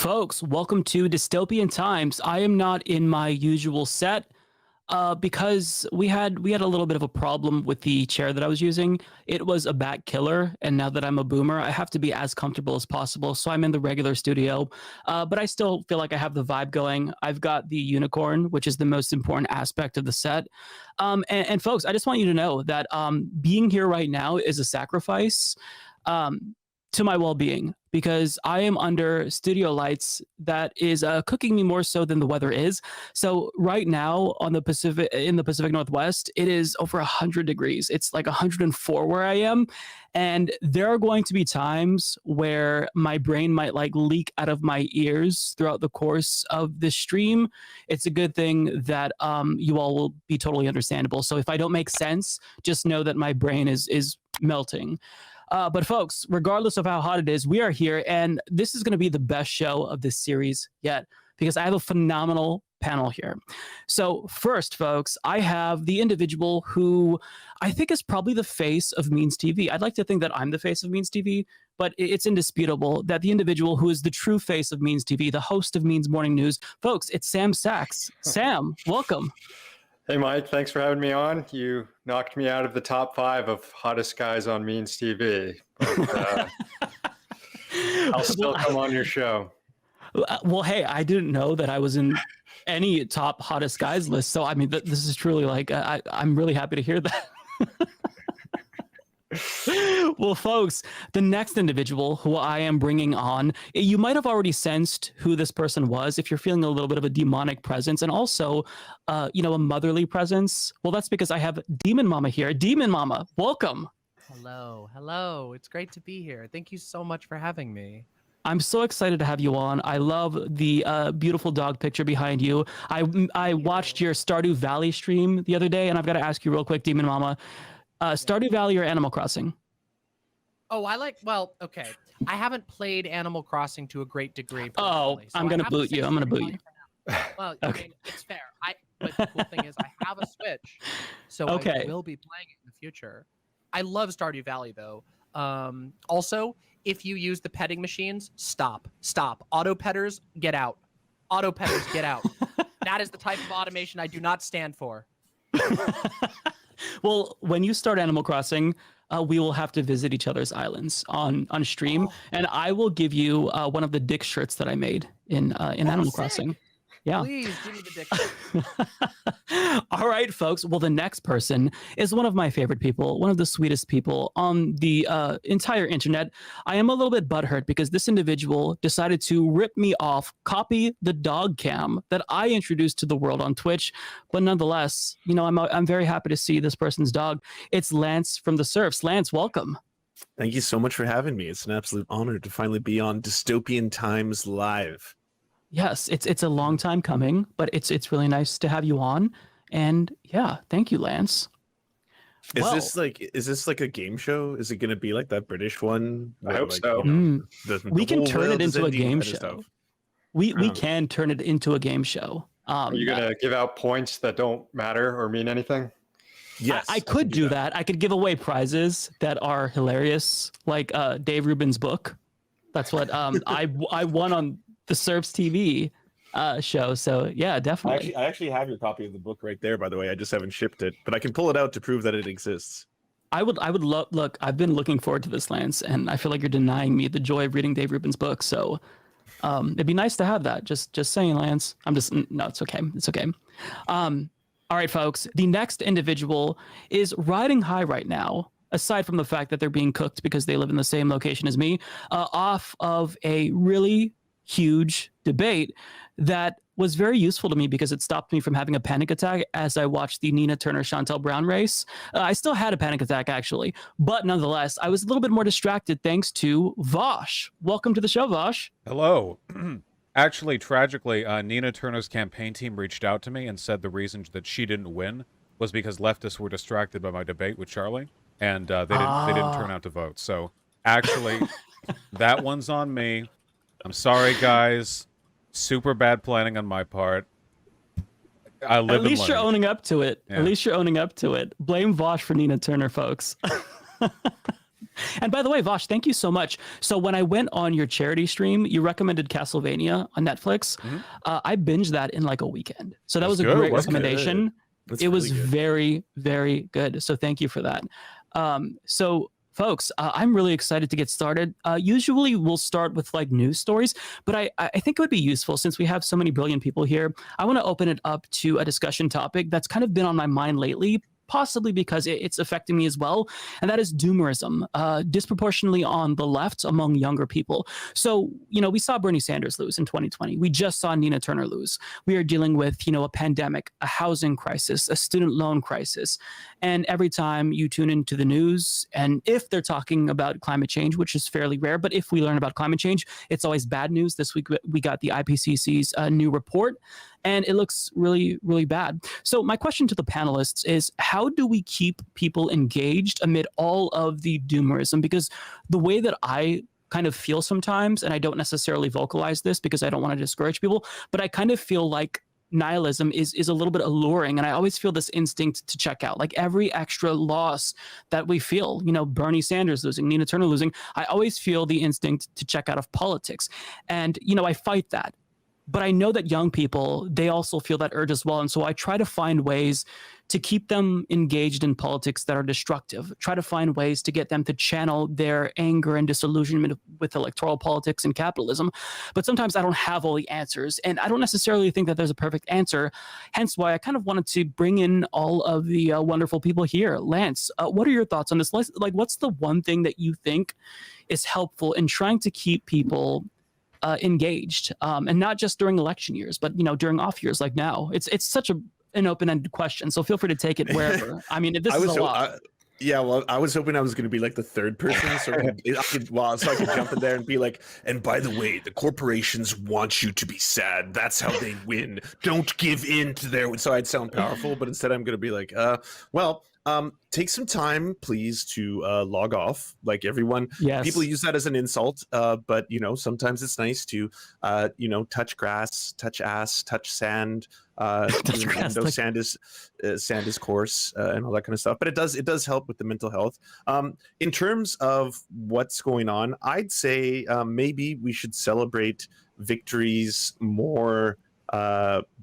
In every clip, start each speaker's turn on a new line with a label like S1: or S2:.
S1: Folks, welcome to Dystopian Times. I am not in my usual set because we had a little bit of a problem with the chair that I was using. It was a back killer, and now that I'm a boomer, I have to be as comfortable as possible. So I'm in the regular studio, but I still feel like I have the vibe going. I've got the unicorn, which is the most important aspect of the set. And folks, I just want you to know that being here right now is a sacrifice. To my well-being, because I am under studio lights that is cooking me more so than the weather is. So right now in the Pacific Northwest, it is over 100 degrees. It's like 104 where I am. And there are going to be times where my brain might like leak out of my ears throughout the course of this stream. It's a good thing that you all will be totally understandable. So if I don't make sense, just know that my brain is melting. But folks, regardless of how hot it is, we are here, and this is going to be the best show of this series yet, because I have a phenomenal panel here. So first, folks, I have the individual who I think is probably the face of Means TV. I'd like to think that I'm the face of Means TV, but it's indisputable that the individual who is the true face of Means TV, the host of Means Morning News, folks, it's Sam Sachs. Sam, welcome.
S2: Hey, Mike, thanks for having me on. You knocked me out of the top 5 of hottest guys on Means TV. But, I'll still come on your show.
S1: Well, hey, I didn't know that I was in any top hottest guys list. So, I mean, this is truly like, I'm really happy to hear that. Well, folks, the next individual who I am bringing on, you might have already sensed who this person was if you're feeling a little bit of a demonic presence and also, a motherly presence. Well, that's because I have DemonMama here. DemonMama, welcome.
S3: Hello. It's great to be here. Thank you so much for having me.
S1: I'm so excited to have you on. I love the beautiful dog picture behind you. I watched your Stardew Valley stream the other day, and I've got to ask you real quick, DemonMama, Stardew Valley or Animal Crossing?
S3: Oh, okay. I haven't played Animal Crossing to a great degree.
S1: Oh, so I'm going to boot you. I'm going to boot you.
S3: Well,
S1: okay.
S3: I mean, it's fair. But the cool thing is I have a Switch, so I will be playing it in the future. I love Stardew Valley, though. Also, if you use the petting machines, stop. Auto petters, get out. Auto petters, get out. That is the type of automation I do not stand for.
S1: Well, when you start Animal Crossing, we will have to visit each other's islands on stream, and I will give you one of the dick shirts that I made in Animal Crossing. Yeah.
S3: Please give me the dick.
S1: All right, folks. Well, the next person is one of my favorite people, one of the sweetest people on the entire internet. I am a little bit butthurt because this individual decided to rip me off, copy the dog cam that I introduced to the world on Twitch. But nonetheless, I'm very happy to see this person's dog. It's Lance from The Serfs. Lance, welcome.
S4: Thank you so much for having me. It's an absolute honor to finally be on Dystopian Times Live.
S1: Yes, it's a long time coming, but it's really nice to have you on. And yeah, thank you, Lance.
S4: Is this like a game show? Is it going to be like that British one?
S2: I hope so.
S1: We can turn it into a game show. We can turn it into a game show.
S2: Are you going to give out points that don't matter or mean anything?
S1: Yes, I could do that. I could give away prizes that are hilarious, like Dave Rubin's book. That's what I won on TheSerfsTV show. So yeah, definitely.
S4: I actually have your copy of the book right there, by the way. I just haven't shipped it, but I can pull it out to prove that it exists.
S1: I would love. Look, I've been looking forward to this, Lance, and I feel like you're denying me the joy of reading Dave Rubin's book. So it'd be nice to have that. Just saying, Lance. No, it's okay. It's okay. All right, folks. The next individual is riding high right now, aside from the fact that they're being cooked because they live in the same location as me, off of a really huge debate that was very useful to me because it stopped me from having a panic attack as I watched the Nina Turner-Chantel Brown race. I still had a panic attack, actually, but nonetheless, I was a little bit more distracted thanks to Vaush. Welcome to the show, Vaush.
S5: Hello. Actually, tragically, Nina Turner's campaign team reached out to me and said the reason that she didn't win was because leftists were distracted by my debate with Charlie, and they didn't turn out to vote. So, actually, that one's on me. I'm sorry, guys. Super bad planning on my part. At
S1: least you're owning up to it. Yeah. At least you're owning up to it. Blame Vaush for Nina Turner, folks. And by the way, Vaush, thank you so much. So when I went on your charity stream, you recommended Castlevania on Netflix. I binged that in like a weekend. So that was a great recommendation. It was very, very good. So thank you for that. So folks, I'm really excited to get started. Usually we'll start with like news stories, but I think it would be useful since we have so many brilliant people here. I want to open it up to a discussion topic that's kind of been on my mind lately, possibly because it's affecting me as well, and that is doomerism, disproportionately on the left among younger people. So, we saw Bernie Sanders lose in 2020. We just saw Nina Turner lose. We are dealing with, a pandemic, a housing crisis, a student loan crisis. And every time you tune into the news, and if they're talking about climate change, which is fairly rare, but if we learn about climate change, it's always bad news. This week, we got the IPCC's new report, and it looks really, really bad. So my question to the panelists is, how do we keep people engaged amid all of the doomerism? Because the way that I kind of feel sometimes, and I don't necessarily vocalize this because I don't want to discourage people, but I kind of feel like nihilism is a little bit alluring, and I always feel this instinct to check out. Like every extra loss that we feel, Bernie Sanders losing, Nina Turner losing, I always feel the instinct to check out of politics. And, I fight that. But I know that young people, they also feel that urge as well. And so I try to find ways to keep them engaged in politics that are destructive, try to find ways to get them to channel their anger and disillusionment with electoral politics and capitalism. But sometimes I don't have all the answers, and I don't necessarily think that there's a perfect answer. Hence why I kind of wanted to bring in all of the wonderful people here. Lance, what are your thoughts on this? Like, what's the one thing that you think is helpful in trying to keep people engaged, and not just during election years, but during off years like now? It's such an open-ended question, so feel free to take it wherever. I mean, this is a lot.
S4: I was hoping I was going to be like the third person, so I could jump in there and be like, and by the way, the corporations want you to be sad. That's how they win. Don't give in to their. So I'd sound powerful, but instead I'm going to be like, take some time, please, to log off. Like everyone, people use that as an insult, but sometimes it's nice to, touch grass, touch ass, touch sand. Sand is coarse, and all that kind of stuff. But it does help with the mental health. In terms of what's going on, I'd say maybe we should celebrate victories more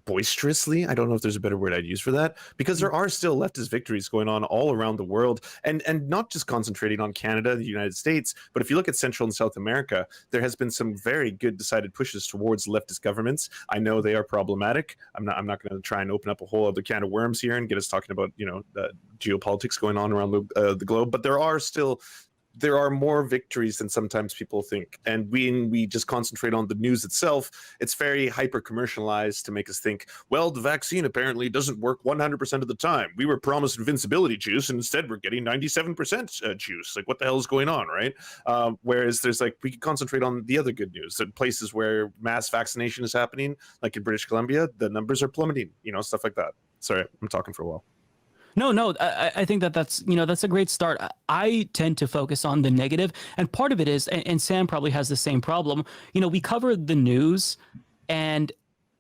S4: boisterously. I don't know if there's a better word I'd use for that, because there are still leftist victories going on all around the world, and not just concentrating on Canada, the United States, but if you look at Central and South America, there has been some very good decided pushes towards leftist governments. I know they are problematic. I'm not going to try and open up a whole other can of worms here and get us talking about geopolitics going on around the globe, but there are more victories than sometimes people think. And we just concentrate on the news itself, it's very hyper commercialized to make us think, well, the vaccine apparently doesn't work 100% of the time. We were promised invincibility juice, and instead we're getting 97% juice. Like, what the hell is going on, right? Whereas there's we can concentrate on the other good news. In places where mass vaccination is happening, like in British Columbia, the numbers are plummeting, stuff like that. Sorry, I'm talking for a while.
S1: No, I think that's a great start. I tend to focus on the negative, and part of it is, and Sam probably has the same problem. We cover the news, and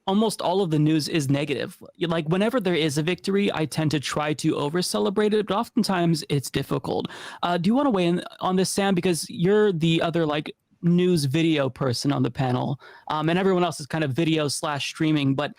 S1: almost all of the news is negative. Like whenever there is a victory, I tend to try to over celebrate it, but oftentimes it's difficult. Do you want to weigh in on this, Sam? Because you're the other news video person on the panel, and everyone else is kind of video / streaming. But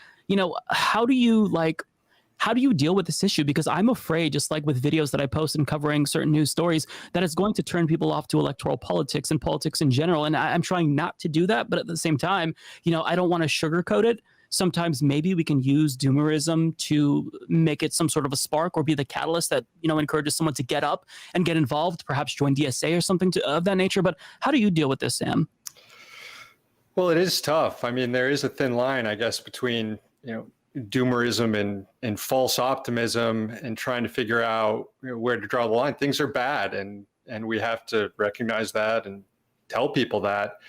S1: how do you deal with this issue? Because I'm afraid, just like with videos that I post and covering certain news stories, that it's going to turn people off to electoral politics and politics in general. And I'm trying not to do that. But at the same time, I don't want to sugarcoat it. Sometimes maybe we can use doomerism to make it some sort of a spark or be the catalyst that, encourages someone to get up and get involved, perhaps join DSA or something of that nature. But how do you deal with this, Sam?
S2: Well, it is tough. I mean, there is a thin line, I guess, between, doomerism and false optimism and trying to figure out where to draw the line. Things are bad, and we have to recognize that and tell people that.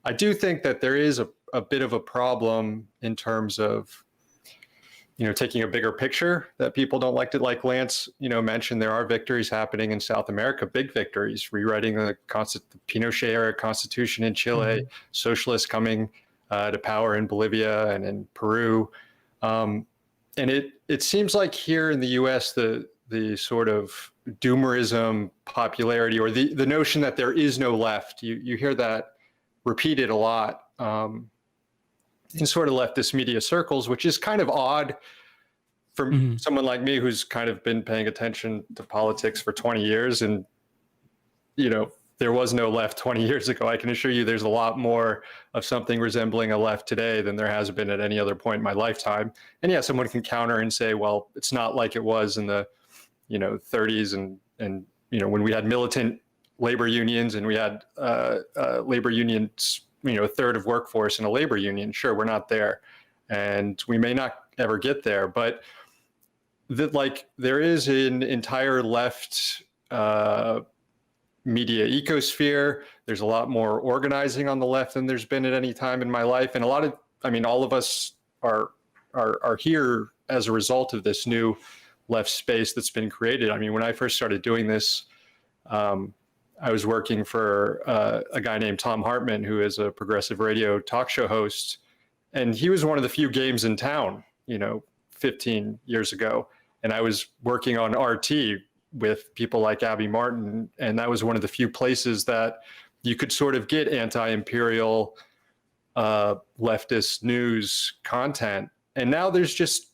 S2: I do think that there is a bit of a problem in terms of taking a bigger picture that people don't like to, like Lance mentioned. There are victories happening in South America, big victories, rewriting the Pinochet era constitution in Chile, socialists coming to power in Bolivia and in Peru. And it seems like here in the U.S., the the sort of doomerism popularity, or the notion that there is no left. You hear that repeated a lot in sort of leftist media circles, which is kind of odd for someone like me who's kind of been paying attention to politics for 20 years. And, you know, there was no left 20 years ago. I can assure you there's a lot more of something resembling a left today than there has been at any other point in my lifetime. And yeah, someone can counter and say, well, it's not like it was in the, you know, 30s and you know, when we had militant labor unions and we had labor unions, you know, a third of workforce in a labor union. Sure, we're not there, and we may not ever get there, but that, like, there is an entire left media ecosphere. There's a lot more organizing on the left than there's been at any time in my life, and a lot of, I mean, all of us are here as a result of this new left space that's been created. I mean, when I first started doing this, I was working for a guy named Tom Hartman, who is a progressive radio talk show host. And he was one of the few games in town, you know, 15 years ago. And I was working on RT with people like Abby Martin. And that was one of the few places that you could sort of get anti-imperial leftist news content. And now there's just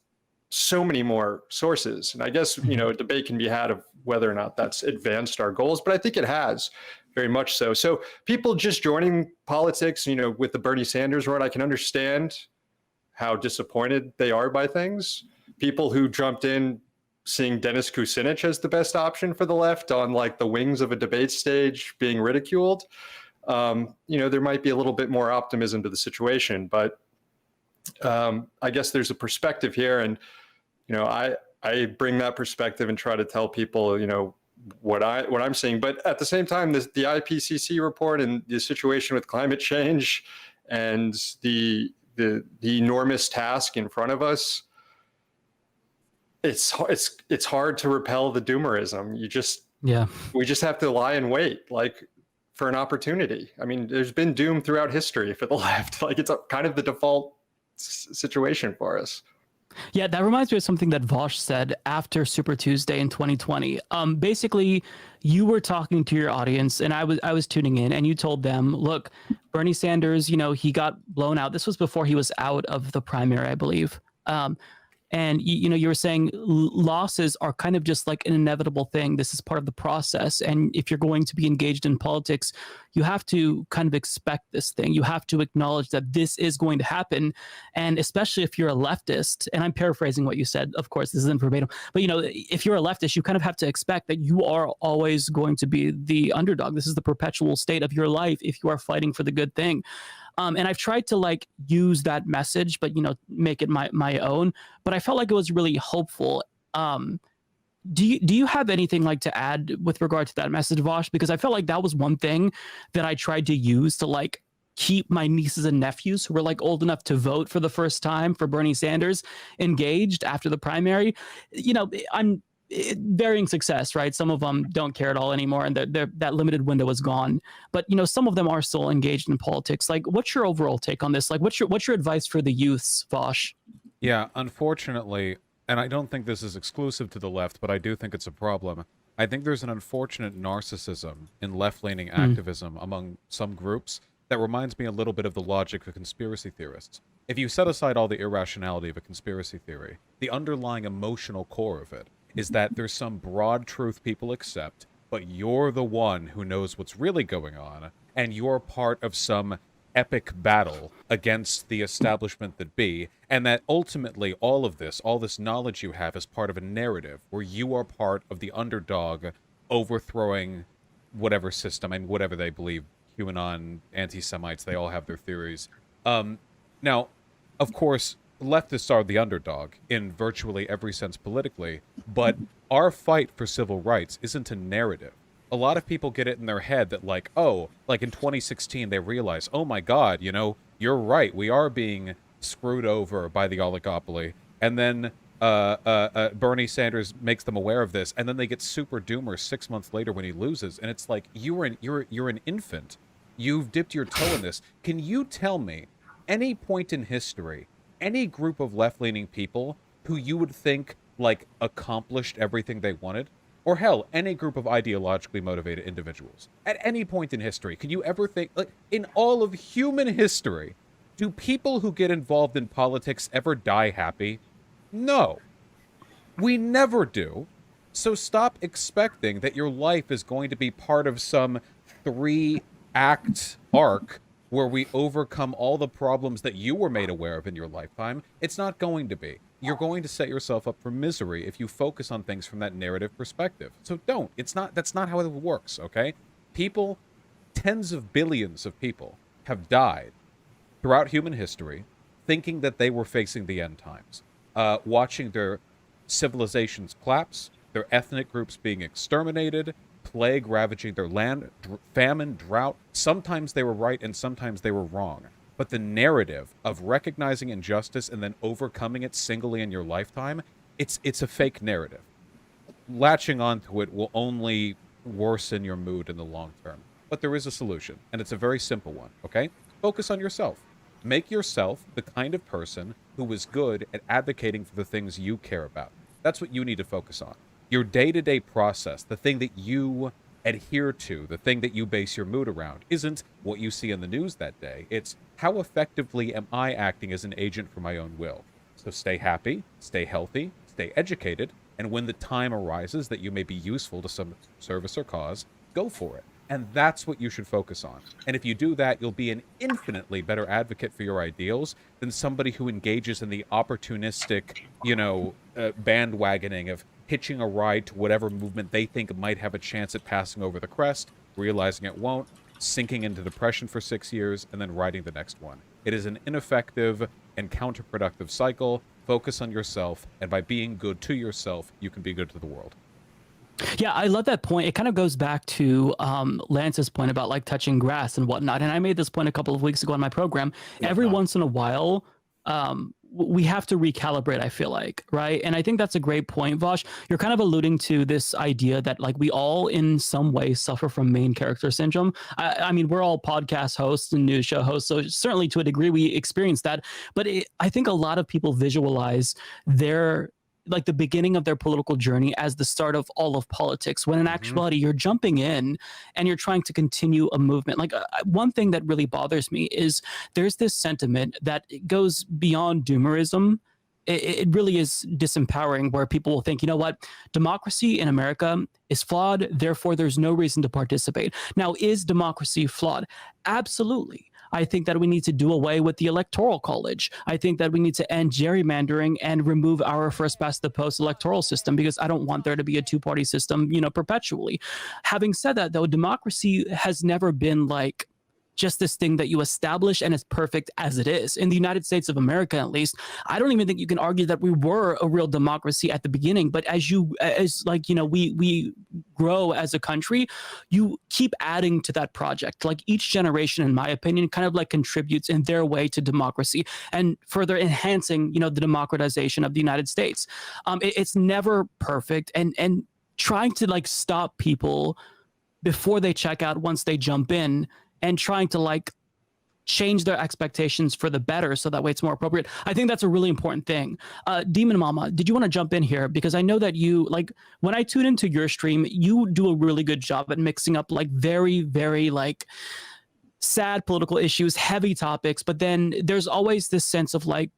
S2: so many more sources. And I guess, you know, a debate can be had of whether or not that's advanced our goals, but I think it has, very much so. So people just joining politics, you know, with the Bernie Sanders run, I can understand how disappointed they are by things. People who jumped in seeing Dennis Kucinich as the best option for the left on like the wings of a debate stage being ridiculed. You know, there might be a little bit more optimism to the situation, but I guess there's a perspective here, and you know, I bring that perspective and try to tell people, you know, what I'm seeing. But at the same time, the IPCC report and the situation with climate change and the enormous task in front of us, it's hard to repel the doomerism. We just have to lie in wait, like, for an opportunity. I mean, there's been doom throughout history for the left. Like, it's kind of the default situation for us.
S1: Yeah, that reminds me of something that Vaush said after Super Tuesday in 2020. Basically, you were talking to your audience, and I was tuning in, and you told them, look, Bernie Sanders, you know, he got blown out. This was before he was out of the primary, I believe. And you know, you were saying losses are kind of just like an inevitable thing. This is part of the process. And if you're going to be engaged in politics, you have to kind of expect this thing. You have to acknowledge that this is going to happen. And especially if you're a leftist, and I'm paraphrasing what you said, of course, this isn't verbatim, but you know, if you're a leftist, you kind of have to expect that you are always going to be the underdog. This is the perpetual state of your life if you are fighting for the good thing. And I've tried to like use that message, but, you know, make it my own. But I felt like it was really hopeful. Do you have anything like to add with regard to that message, Vaush? Because I felt like that was one thing that I tried to use to like keep my nieces and nephews who were like old enough to vote for the first time for Bernie Sanders engaged after the primary. You know, I'm varying success, right? Some of them don't care at all anymore, and that limited window is gone. But you know, some of them are still engaged in politics. Like, what's your overall take on this? Like, what's your advice for the youths, Vaush?
S5: Yeah, unfortunately, and I don't think this is exclusive to the left, but I do think it's a problem. I think there's an unfortunate narcissism in left-leaning activism among some groups that reminds me a little bit of the logic of conspiracy theorists. If you set aside all the irrationality of a conspiracy theory, the underlying emotional core of it is that there's some broad truth people accept, but you're the one who knows what's really going on, and you're part of some epic battle against the establishment that be, and that ultimately all this knowledge you have is part of a narrative where you are part of the underdog overthrowing whatever system and whatever they believe. QAnon, anti-Semites, they all have their theories. Now, of course, leftists are the underdog in virtually every sense politically, but our fight for civil rights isn't a narrative. A lot of people get it in their head that, like, oh, like in 2016, they realize, oh my God, you know, you're right, we are being screwed over by the oligopoly. And then Bernie Sanders makes them aware of this, and then they get super doomer 6 months later when he loses, and it's like, you're an infant. You've dipped your toe in this. Can you tell me any point in history, any group of left-leaning people who you would think like accomplished everything they wanted, or hell, any group of ideologically motivated individuals at any point in history, can you ever think, like, in all of human history, do people who get involved in politics ever die happy? No. We never do. So stop expecting that your life is going to be part of some 3-act arc where we overcome all the problems that you were made aware of in your lifetime. It's not going to be. You're going to set yourself up for misery if you focus on things from that narrative perspective. So don't. That's not how it works, okay? People, tens of billions of people, have died throughout human history thinking that they were facing the end times, watching their civilizations collapse, their ethnic groups being exterminated, plague ravaging their land, famine, drought. Sometimes they were right and sometimes they were wrong. But the narrative of recognizing injustice and then overcoming it singly in your lifetime, it's a fake narrative. Latching onto it will only worsen your mood in the long term. But there is a solution, and it's a very simple one, okay? Focus on yourself. Make yourself the kind of person who is good at advocating for the things you care about. That's what you need to focus on. Your day-to-day process, the thing that you adhere to, the thing that you base your mood around, isn't what you see in the news that day. It's how effectively am I acting as an agent for my own will. So stay happy, stay healthy, stay educated, and when the time arises that you may be useful to some service or cause, go for it. And that's what you should focus on. And if you do that, you'll be an infinitely better advocate for your ideals than somebody who engages in the opportunistic, bandwagoning of hitching a ride to whatever movement they think might have a chance at passing over the crest, realizing it won't, sinking into depression for 6 years, and then riding the next one. It is an ineffective and counterproductive cycle. Focus on yourself, and by being good to yourself, you can be good to the world.
S1: Yeah, I love that point. It kind of goes back to Lance's point about like touching grass and whatnot. And I made this point a couple of weeks ago on my program. Every once in a while, we have to recalibrate, I feel like, right? And I think that's a great point, Vaush. You're kind of alluding to this idea that like we all in some way suffer from main character syndrome. I mean, we're all podcast hosts and news show hosts, so certainly to a degree we experience that. But I think a lot of people visualize their like the beginning of their political journey as the start of all of politics, when in actuality you're jumping in and you're trying to continue a movement. Like one thing that really bothers me is there's this sentiment that goes beyond doomerism. It really is disempowering, where people will think, you know what, democracy in America is flawed, therefore there's no reason to participate. Now, is democracy flawed? Absolutely. I think that we need to do away with the electoral college. I think that we need to end gerrymandering and remove our first past the post electoral system, because I don't want there to be a two-party system, perpetually. Having said that, though, democracy has never been like just this thing that you establish and it's perfect as it is. In the United States of America, at least, I don't even think you can argue that we were a real democracy at the beginning. But as we grow as a country, you keep adding to that project. Like each generation, in my opinion, kind of like contributes in their way to democracy and further enhancing, the democratization of the United States. It's never perfect, and trying to like stop people before they check out once they jump in, and trying to like change their expectations for the better so that way it's more appropriate. I think that's a really important thing. DemonMama, did you want to jump in here? Because I know that you, like, when I tune into your stream, you do a really good job at mixing up like very, very like sad political issues, heavy topics, but then there's always this sense of like,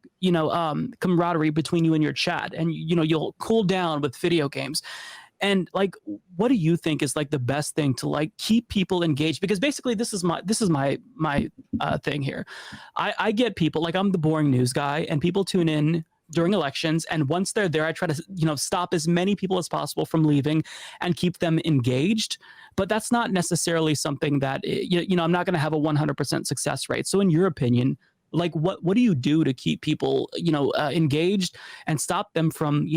S1: camaraderie between you and your chat, and you'll cool down with video games. And like, what do you think is like the best thing to like keep people engaged? Because basically this is my thing here. I get people, like, I'm the boring news guy, and people tune in during elections, and once they're there, I try to stop as many people as possible from leaving and keep them engaged. But that's not necessarily something that I'm not going to have a 100% success rate. So in your opinion, like what do you do to keep people engaged and stop them from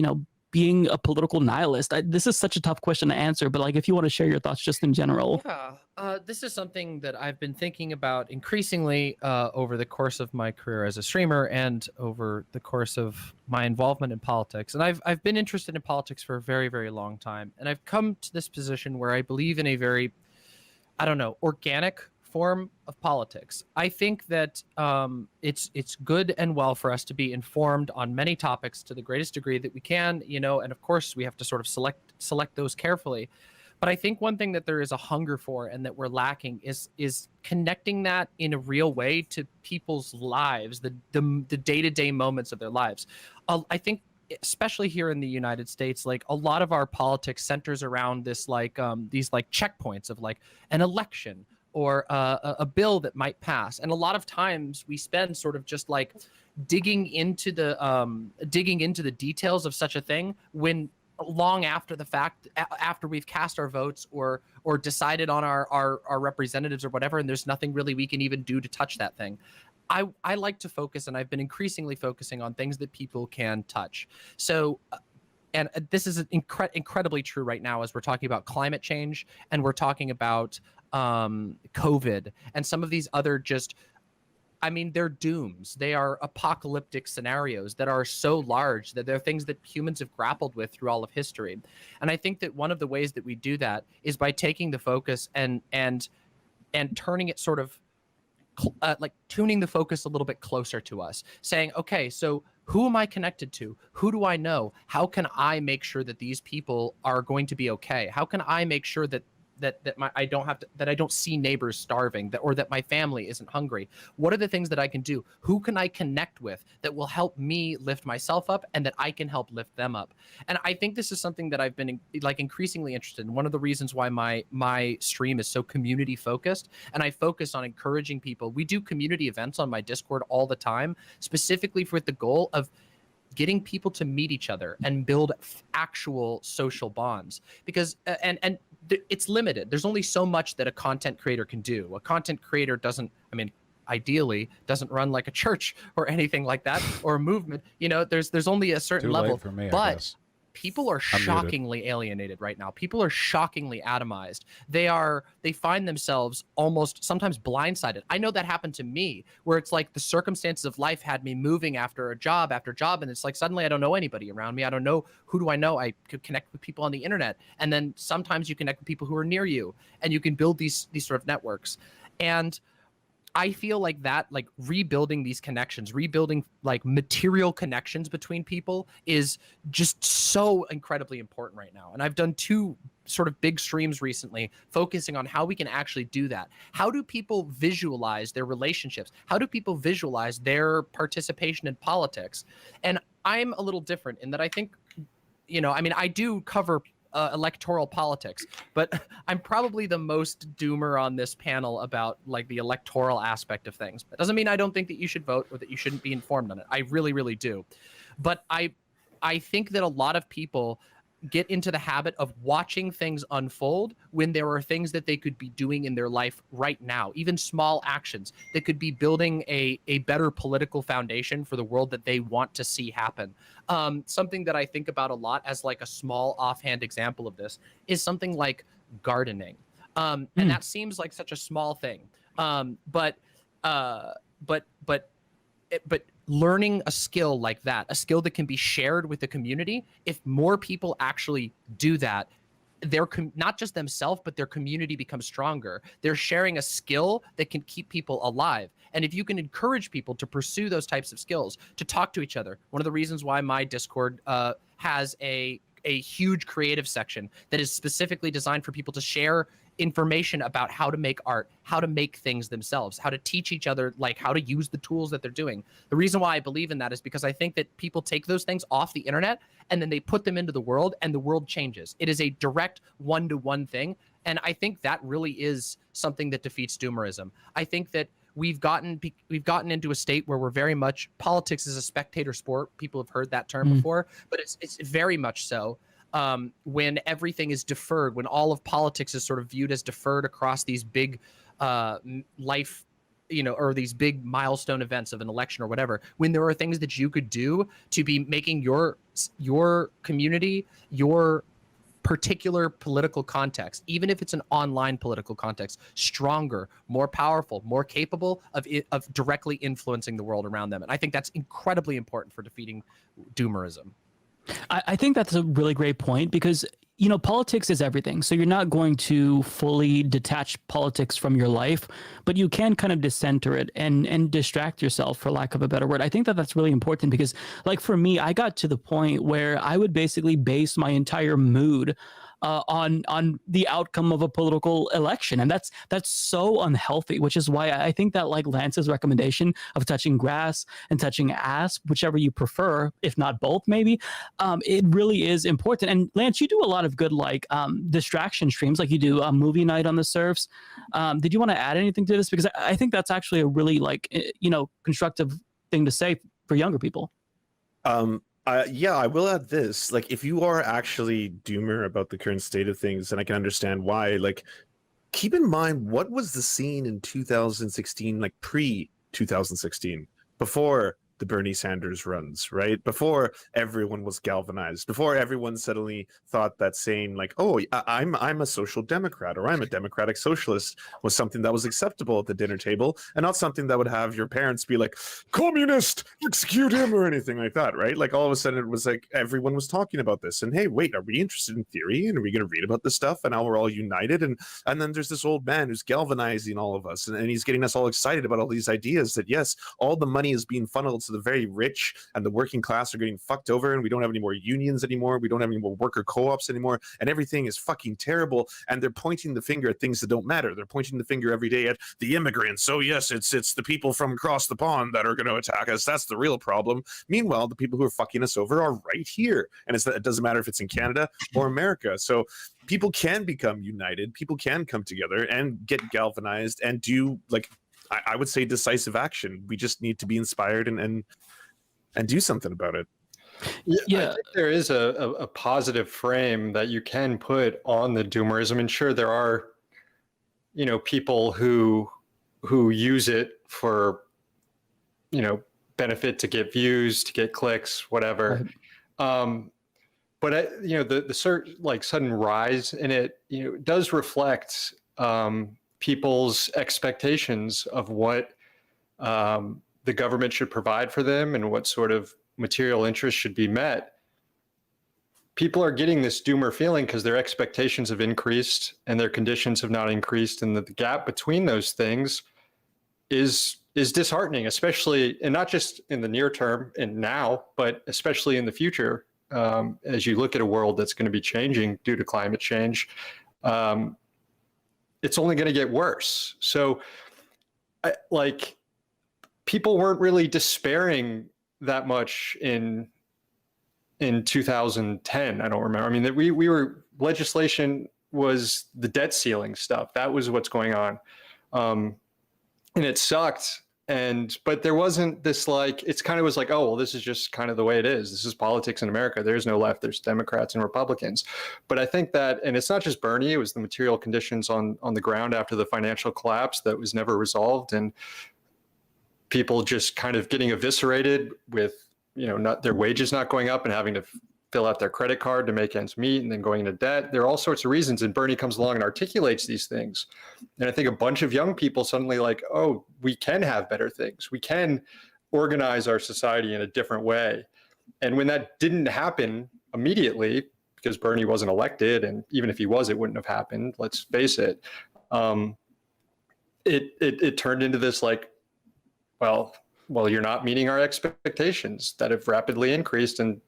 S1: being a political nihilist? This is such a tough question to answer, but like if you want to share your thoughts just in general.
S3: Yeah, this is something that I've been thinking about increasingly over the course of my career as a streamer and over the course of my involvement in politics. And I've been interested in politics for a very, very long time. And I've come to this position where I believe in a very, organic form of politics. I think that it's good and well for us to be informed on many topics to the greatest degree that we can, you know, and of course we have to sort of select those carefully. But I think one thing that there is a hunger for and that we're lacking is connecting that in a real way to people's lives, the day-to-day moments of their lives. I think especially here in the United States, like a lot of our politics centers around this like these like checkpoints of like an election or a bill that might pass. And a lot of times we spend sort of just like digging into the details of such a thing when long after the fact, after we've cast our votes or decided on our representatives or whatever, and there's nothing really we can even do to touch that thing. I like to focus, and I've been increasingly focusing on things that people can touch. So, and this is incredibly true right now as we're talking about climate change and we're talking about COVID and some of these other just, I mean, they're dooms. They are apocalyptic scenarios that are so large that they're things that humans have grappled with through all of history. And I think that one of the ways that we do that is by taking the focus and turning it sort of like tuning the focus a little bit closer to us, saying, okay, so who am I connected to? Who do I know? How can I make sure that these people are going to be okay? How can I make sure that I don't see neighbors starving, or that my family isn't hungry? What are the things that I can do? Who can I connect with that will help me lift myself up and that I can help lift them up? And I think this is something that I've been like increasingly interested in. One of the reasons why my stream is so community focused, and I focus on encouraging people. We do community events on my Discord all the time, specifically with the goal of getting people to meet each other and build actual social bonds, because and it's limited. There's only so much that a content creator can do. A content creator doesn't, I mean, ideally doesn't run like a church or anything like that, or a movement. You know, there's only a certain level.
S5: For me,
S3: but people are shockingly alienated right now. People are shockingly atomized. They find themselves almost sometimes blindsided. I know that happened to me, where it's like the circumstances of life had me moving after job, and it's like suddenly I don't know anybody around me. I don't know, who do I know? I could connect with people on the internet, and then sometimes you connect with people who are near you, and you can build these sort of networks. And I feel like that, like rebuilding these connections, rebuilding like material connections between people is just so incredibly important right now. And I've done 2 sort of big streams recently focusing on how we can actually do that. How do people visualize their relationships? How do people visualize their participation in politics? And I'm a little different in that I think, you know, I mean, I do cover electoral politics, but I'm probably the most doomer on this panel about like the electoral aspect of things. That doesn't mean I don't think that you should vote or that you shouldn't be informed on it. I really, really do. But I think that a lot of people get into the habit of watching things unfold when there are things that they could be doing in their life right now, even small actions that could be building a better political foundation for the world that they want to see happen. Something that I think about a lot as like a small offhand example of this is something like gardening. And that seems like such a small thing. But learning a skill like that, a skill that can be shared with the community, if more people actually do that, not just themselves, but their community becomes stronger. They're sharing a skill that can keep people alive. And if you can encourage people to pursue those types of skills, to talk to each other, one of the reasons why my Discord has a huge creative section that is specifically designed for people to share information about how to make art, how to make things themselves, how to teach each other, like how to use the tools that they're doing. The reason why I believe in that is because I think that people take those things off the internet and then they put them into the world, and the world changes. It is a direct one-to-one thing. And I think that really is something that defeats doomerism. I think that we've gotten into a state where we're very much, politics is a spectator sport. People have heard that term before, but it's very much so. When everything is deferred, when all of politics is sort of viewed as deferred across these big life, you know, or these big milestone events of an election or whatever, when there are things that you could do to be making your community, your particular political context, even if it's an online political context, stronger, more powerful, more capable of directly influencing the world around them. And I think that's incredibly important for defeating doomerism.
S1: I think that's a really great point, because you know, politics is everything. So you're not going to fully detach politics from your life, but you can kind of decenter it and distract yourself, for lack of a better word. I think that that's really important because, like, for me, I got to the point where I would basically base my entire mood on the outcome of a political election, and that's so unhealthy. Which is why I think that, like, Lance's recommendation of touching grass and touching ass, whichever you prefer, if not both, maybe, it really is important. And Lance, you do a lot of good, like, distraction streams, like you do a movie night on the Serfs. Did you want to add anything to this? Because I think that's actually a really, like, you know, constructive thing to say for younger people.
S4: Yeah, I will add this. Like, if you are actually doomer about the current state of things, and I can understand why, like, keep in mind what was the scene in 2016, like pre-2016, before the Bernie Sanders runs, right? Before everyone was galvanized, before everyone suddenly thought that saying like, "Oh, I'm a social democrat" or "I'm a democratic socialist" was something that was acceptable at the dinner table, and not something that would have your parents be like, "Communist, execute him" or anything like that, right? Like, all of a sudden it was like everyone was talking about this, and hey, wait, are we interested in theory? And are we going to read about this stuff? And now we're all united, and then there's this old man who's galvanizing all of us, and he's getting us all excited about all these ideas that yes, all the money is being funneled to the very rich, and the working class are getting fucked over, and we don't have any more unions anymore, we don't have any more worker co-ops anymore, and everything is fucking terrible. And they're pointing the finger at things that don't matter. They're pointing the finger every day at the immigrants. So yes, it's the people from across the pond that are going to attack us. That's the real problem. Meanwhile, the people who are fucking us over are right here, and it doesn't matter if it's in Canada or America. So people can become united, people can come together and get galvanized and do, like, I would say, decisive action. We just need to be inspired and do something about it.
S2: Yeah, I think there is a positive frame that you can put on the doomerism. And sure, there are, you know, people who use it for, you know, benefit, to get views, to get clicks, whatever. Right. But you know, the sudden rise in it, you know, does reflect people's expectations of what the government should provide for them and what sort of material interests should be met. People are getting this doomer feeling because their expectations have increased and their conditions have not increased, and the gap between those things is disheartening, especially, and not just in the near term and now, but especially in the future, as you look at a world that's going to be changing due to climate change. It's only going to get worse. So, like, people weren't really despairing that much in 2010. I don't remember. I mean, we were, legislation was the debt ceiling stuff. That was what's going on, and it sucked. But there wasn't this, like, it's kind of was like, oh, well, this is just kind of the way it is. This is politics in America. There's no left, there's Democrats and Republicans. But I think that, and it's not just Bernie, it was the material conditions on the ground after the financial collapse that was never resolved, and people just kind of getting eviscerated with, you know, not their wages not going up and having to fill out their credit card to make ends meet, and then going into debt. There are all sorts of reasons, and Bernie comes along and articulates these things. And I think a bunch of young people suddenly, like, oh, we can have better things. We can organize our society in a different way. And when that didn't happen immediately, because Bernie wasn't elected, and even if he was, it wouldn't have happened, let's face it, it turned into this, like, well, you're not meeting our expectations that have rapidly increased. And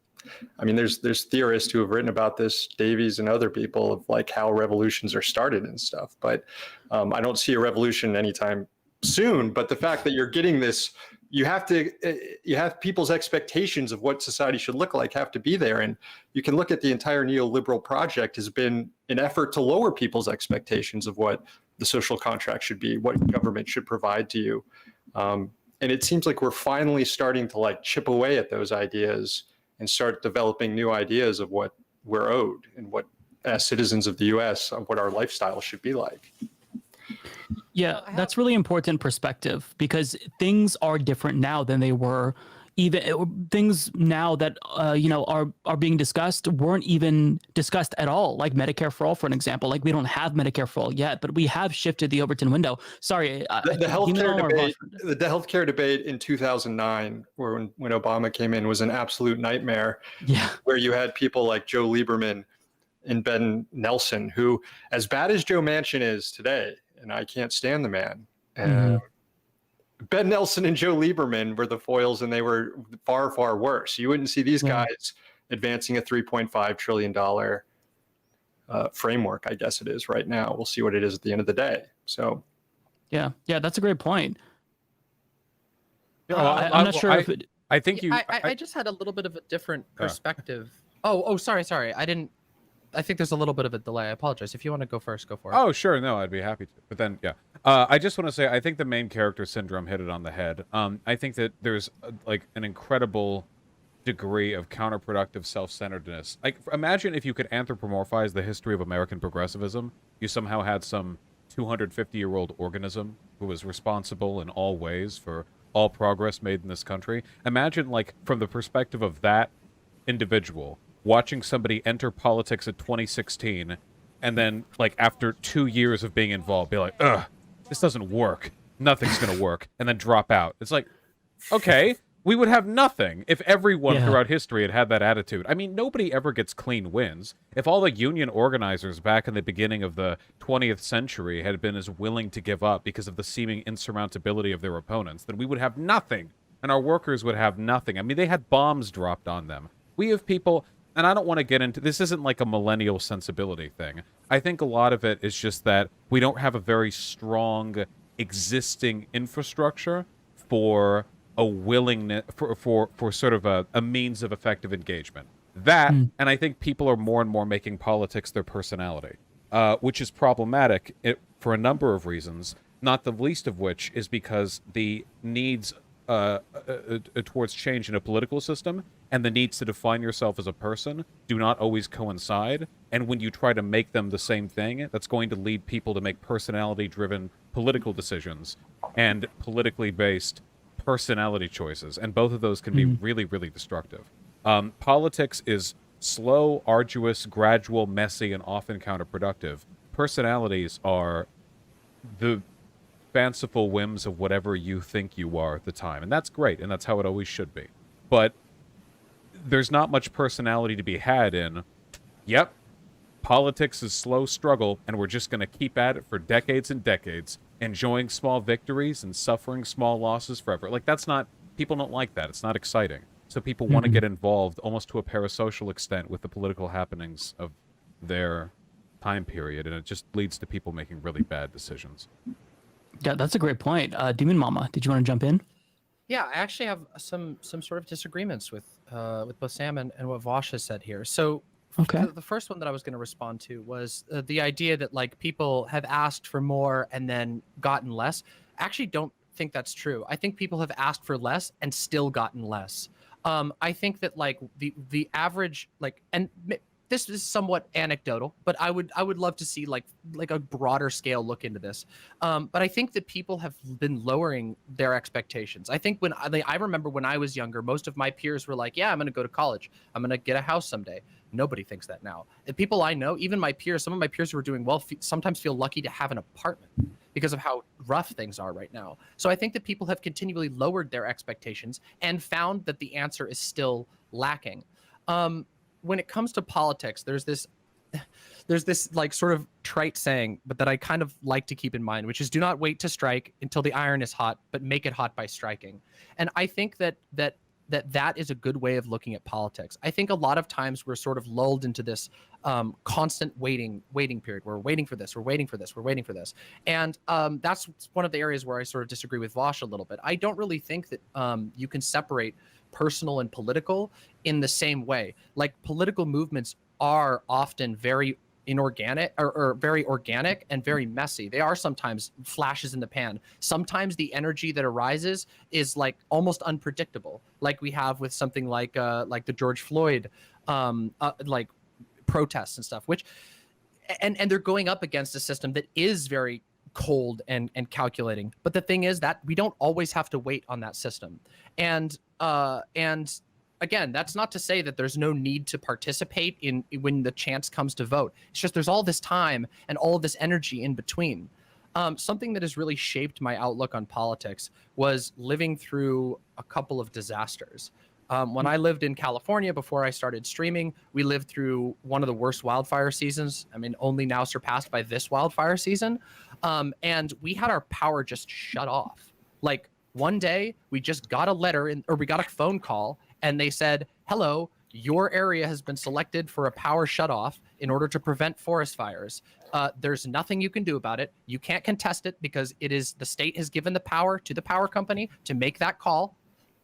S2: I mean, there's theorists who have written about this, Davies and other people, of like how revolutions are started and stuff. But I don't see a revolution anytime soon. But the fact that you're getting this, you have people's expectations of what society should look like have to be there. And you can look at the entire neoliberal project has been an effort to lower people's expectations of what the social contract should be, what government should provide to you. And it seems like we're finally starting to, like, chip away at those ideas and start developing new ideas of what we're owed and what, as citizens of the US, what our lifestyle should be like.
S1: Yeah, that's really important perspective, because things are different now than they were. Even things now that you know, are being discussed weren't even discussed at all. Like Medicare for all, for an example. Like, we don't have Medicare for all yet, but we have shifted the Overton window. Sorry,
S2: the healthcare debate in 2009, when Obama came in, was an absolute nightmare.
S1: Yeah,
S2: where you had people like Joe Lieberman in Ben Nelson, who, as bad as Joe Manchin is today, and I can't stand the man, Ben Nelson and Joe Lieberman were the foils, and they were far, far worse. You wouldn't see these guys advancing a $3.5 trillion framework, I guess it is right now. We'll see what it is at the end of the day. So,
S1: yeah, that's a great point.
S5: I'm
S1: not sure if it...
S5: I think
S3: I just had a little bit of a different perspective. Sorry. I think there's a little bit of a delay. I apologize. If you want to go first, go for it.
S5: Oh, sure. No, I'd be happy to. But then, I just want to say, I think the main character syndrome hit it on the head. I think that there's like an incredible degree of counterproductive self-centeredness. Like, imagine if you could anthropomorphize the history of American progressivism. You somehow had some 250-year-old organism who was responsible in all ways for all progress made in this country. Imagine, like, from the perspective of that individual, watching somebody enter politics at 2016, and then, like, after 2 years of being involved, be like, ugh, this doesn't work. Nothing's gonna work. And then drop out. It's like, okay, we would have nothing if everyone throughout history had that attitude. I mean, nobody ever gets clean wins. If all the union organizers back in the beginning of the 20th century had been as willing to give up because of the seeming insurmountability of their opponents, then we would have nothing, and our workers would have nothing. I mean, they had bombs dropped on them. We have people, and I don't want to get into, this isn't like a millennial sensibility thing. I think a lot of it is just that we don't have a very strong existing infrastructure for a willingness for sort of a means of effective engagement. That, and I think people are more and more making politics their personality, which is problematic for a number of reasons, not the least of which is because the needs towards change in a political system and the needs to define yourself as a person do not always coincide. And when you try to make them the same thing, that's going to lead people to make personality-driven political decisions and politically based personality choices, and both of those can be really, really destructive. Politics is slow, arduous, gradual, messy, and often counterproductive. Personalities are the fanciful whims of whatever you think you are at the time, and that's great, and that's how it always should be. But there's not much personality to be had in, yep, politics is slow struggle, and we're just going to keep at it for decades and decades, enjoying small victories and suffering small losses forever. Like, that's not, people don't like that. It's not exciting. So people want to get involved almost to a parasocial extent with the political happenings of their time period, and it just leads to people making really bad decisions.
S1: Yeah, that's a great point. DemonMama, did you want to jump in?
S3: Yeah, I actually have some sort of disagreements with both Sam and what Vaush has said here. So the first one that I was going to respond to was the idea that like people have asked for more and then gotten less. I actually don't think that's true. I think people have asked for less and still gotten less. I think that like the average, like, and this is somewhat anecdotal, but I would love to see like a broader scale look into this. But I think that people have been lowering their expectations. I think when I remember when I was younger, most of my peers were like, yeah, I'm going to go to college. I'm going to get a house someday. Nobody thinks that now. The people I know, even my peers, some of my peers who are doing well, sometimes feel lucky to have an apartment because of how rough things are right now. So I think that people have continually lowered their expectations and found that the answer is still lacking. When it comes to politics, there's this like sort of trite saying, but that I kind of like to keep in mind, which is do not wait to strike until the iron is hot, but make it hot by striking. And I think that is a good way of looking at politics. I think a lot of times we're sort of lulled into this constant waiting period. We're waiting for this. We're waiting for this. We're waiting for this. And that's one of the areas where I sort of disagree with Vaush a little bit. I don't really think that you can separate personal and political in the same way. Like political movements are often very inorganic or very organic and very messy. They are sometimes flashes in the pan. Sometimes the energy that arises is like almost unpredictable, like we have with something like the George Floyd like protests and stuff, which and they're going up against a system that is very cold and calculating. But the thing is that we don't always have to wait on that system. And again, that's not to say that there's no need to participate in when the chance comes to vote. It's just there's all this time and all of this energy in between. Something that has really shaped my outlook on politics was living through a couple of disasters. When I lived in California before I started streaming, we lived through one of the worst wildfire seasons. I mean, only now surpassed by this wildfire season. And we had our power just shut off. Like one day we just got a letter or we got a phone call and they said, hello, your area has been selected for a power shutoff in order to prevent forest fires. There's nothing you can do about it. You can't contest it because it is the state has given the power to the power company to make that call.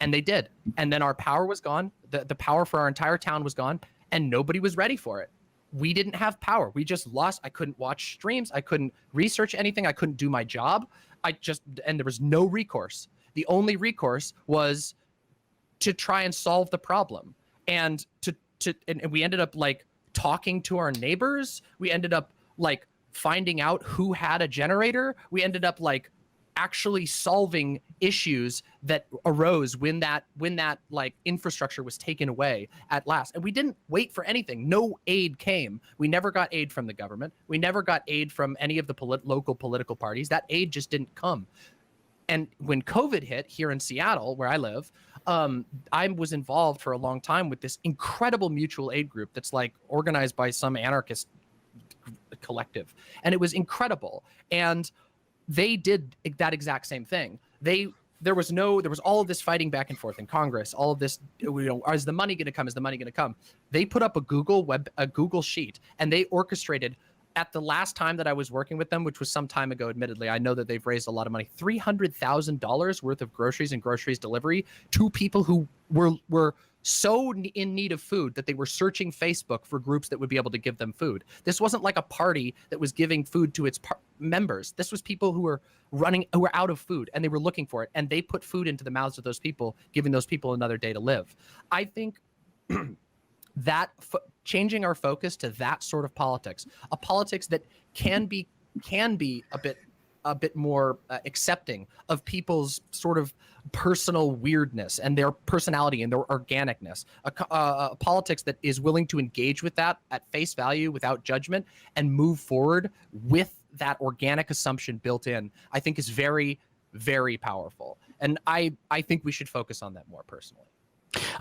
S3: And they did. And then our power was gone. The power for our entire town was gone and nobody was ready for it. We didn't have power. We just lost. I couldn't watch streams. I couldn't research anything. I couldn't do my job. And there was no recourse. The only recourse was to try and solve the problem. And and we ended up like talking to our neighbors. We ended up like finding out who had a generator. We ended up like actually solving issues that arose when that like infrastructure was taken away at last. And we didn't wait for anything. No aid came. We never got aid from the government. We never got aid from any of the local political parties. That aid just didn't come. And when COVID hit here in Seattle, where I live, I was involved for a long time with this incredible mutual aid group that's like organized by some anarchist collective. And it was incredible. And they did that exact same thing. There was all of this fighting back and forth in Congress, all of this, is the money going to come? Is the money going to come? They put up a Google sheet and they orchestrated at the last time that I was working with them, which was some time ago, admittedly. I know that they've raised a lot of money, $300,000 worth of groceries delivery to people who were so in need of food that they were searching Facebook for groups that would be able to give them food. This wasn't like a party that was giving food to its members. This was people who were out of food and they were looking for it. And they put food into the mouths of those people, giving those people another day to live. I think that changing our focus to that sort of politics, a politics that can be a bit more accepting of people's sort of personal weirdness and their personality and their organicness, a politics that is willing to engage with that at face value without judgment and move forward with that organic assumption built in, I think is very, very powerful. And I think we should focus on that more personally.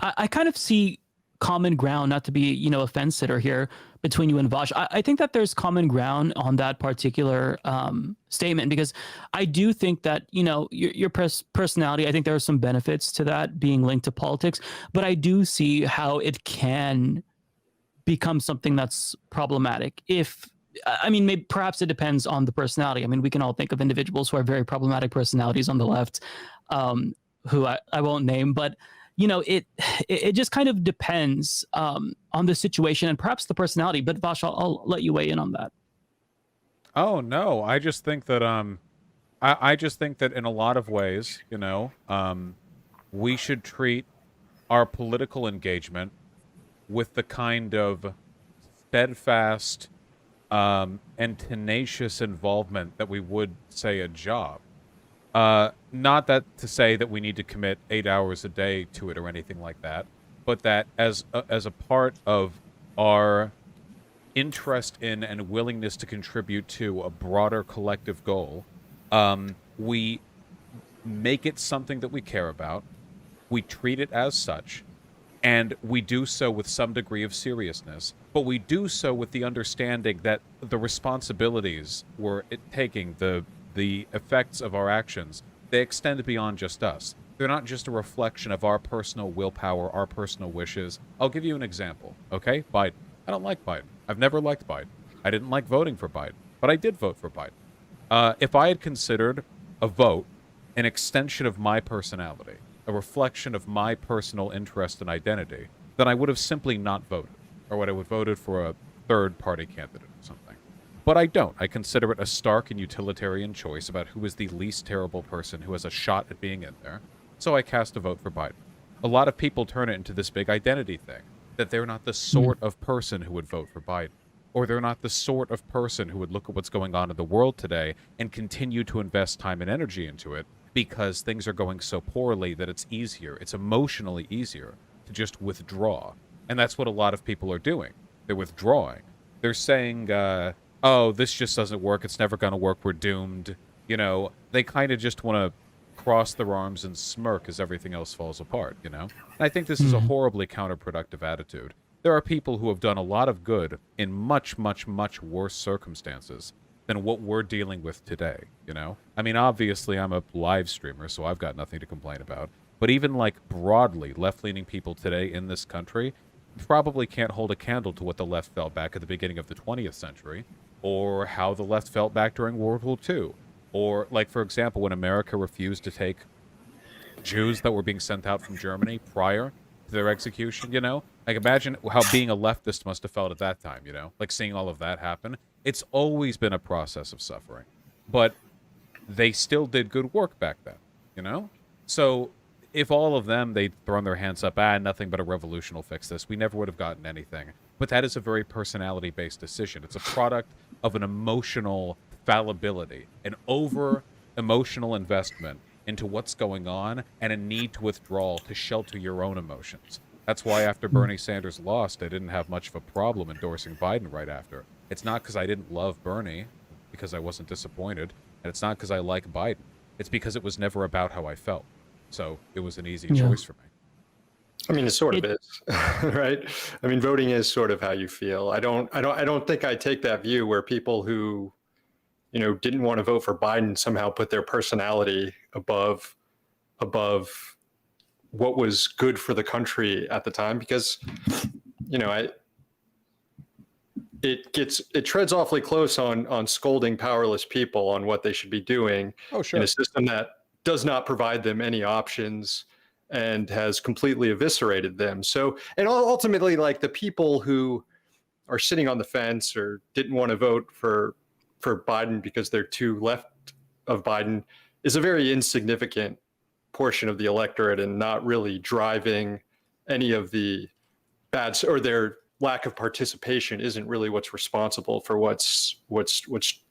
S1: I kind of see common ground, not to be, a fence sitter here between you and Vaush. I think that there's common ground on that particular statement, because I do think that, your personality, I think there are some benefits to that being linked to politics, but I do see how it can become something that's problematic. Maybe perhaps it depends on the personality. I mean, we can all think of individuals who are very problematic personalities on the left, who I won't name, but it just kind of depends on the situation and perhaps the personality. But Vaush, I'll let you weigh in on that.
S5: Oh no, I just think that I just think that in a lot of ways, we should treat our political engagement with the kind of steadfast and tenacious involvement that we would say a job. Not that to say that we need to commit 8 hours a day to it or anything like that, but that as a part of our interest in and willingness to contribute to a broader collective goal, we make it something that we care about, we treat it as such, and we do so with some degree of seriousness, but we do so with the understanding that the responsibilities we're taking, the effects of our actions, they extend beyond just us. They're not just a reflection of our personal willpower, our personal wishes. I'll give you an example, okay? Biden. I don't like Biden. I've never liked Biden. I didn't like voting for Biden, but I did vote for Biden. If I had considered a vote an extension of my personality, a reflection of my personal interest and identity, then I would have simply not voted, or would have voted for a third-party candidate or something. But I don't. I consider it a stark and utilitarian choice about who is the least terrible person who has a shot at being in there. So I cast a vote for Biden. A lot of people turn it into this big identity thing, that they're not the sort of person who would vote for Biden, or they're not the sort of person who would look at what's going on in the world today and continue to invest time and energy into it because things are going so poorly that it's emotionally easier to just withdraw. And that's what a lot of people are doing. They're withdrawing. They're saying, oh, this just doesn't work. It's never going to work. We're doomed. They kind of just want to cross their arms and smirk as everything else falls apart, you know? And I think this is a horribly counterproductive attitude. There are people who have done a lot of good in much, much, much worse circumstances than what we're dealing with today, you know? I mean, obviously, I'm a live streamer, so I've got nothing to complain about. But even, like, broadly, left-leaning people today in this country probably can't hold a candle to what the left felt back at the beginning of the 20th century, or how the left felt back during World War II. Or, like, for example, when America refused to take Jews that were being sent out from Germany prior to their execution, you know? Like, imagine how being a leftist must have felt at that time, you know? Like, seeing all of that happen. It's always been a process of suffering. But they still did good work back then, you know? So, if all of them, they'd thrown their hands up, nothing but a revolution will fix this, we never would have gotten anything. But that is a very personality-based decision. It's a product of an emotional fallibility, an over-emotional investment into what's going on, and a need to withdraw to shelter your own emotions. That's why after Bernie Sanders lost, I didn't have much of a problem endorsing Biden right after. It's not because I didn't love Bernie, because I wasn't disappointed, and it's not because I like Biden. It's because it was never about how I felt. So it was an easy choice for me.
S2: I mean, it sort of is, right? I mean, voting is sort of how you feel. I don't think I take that view where people who, you know, didn't want to vote for Biden somehow put their personality above what was good for the country at the time, because, you know, it treads awfully close on scolding powerless people on what they should be doing in a system that does not provide them any options and has completely eviscerated them. So, and ultimately, like, the people who are sitting on the fence or didn't want to vote for Biden because they're too left of Biden is a very insignificant portion of the electorate and not really driving any of the bad, or their lack of participation isn't really what's responsible for what's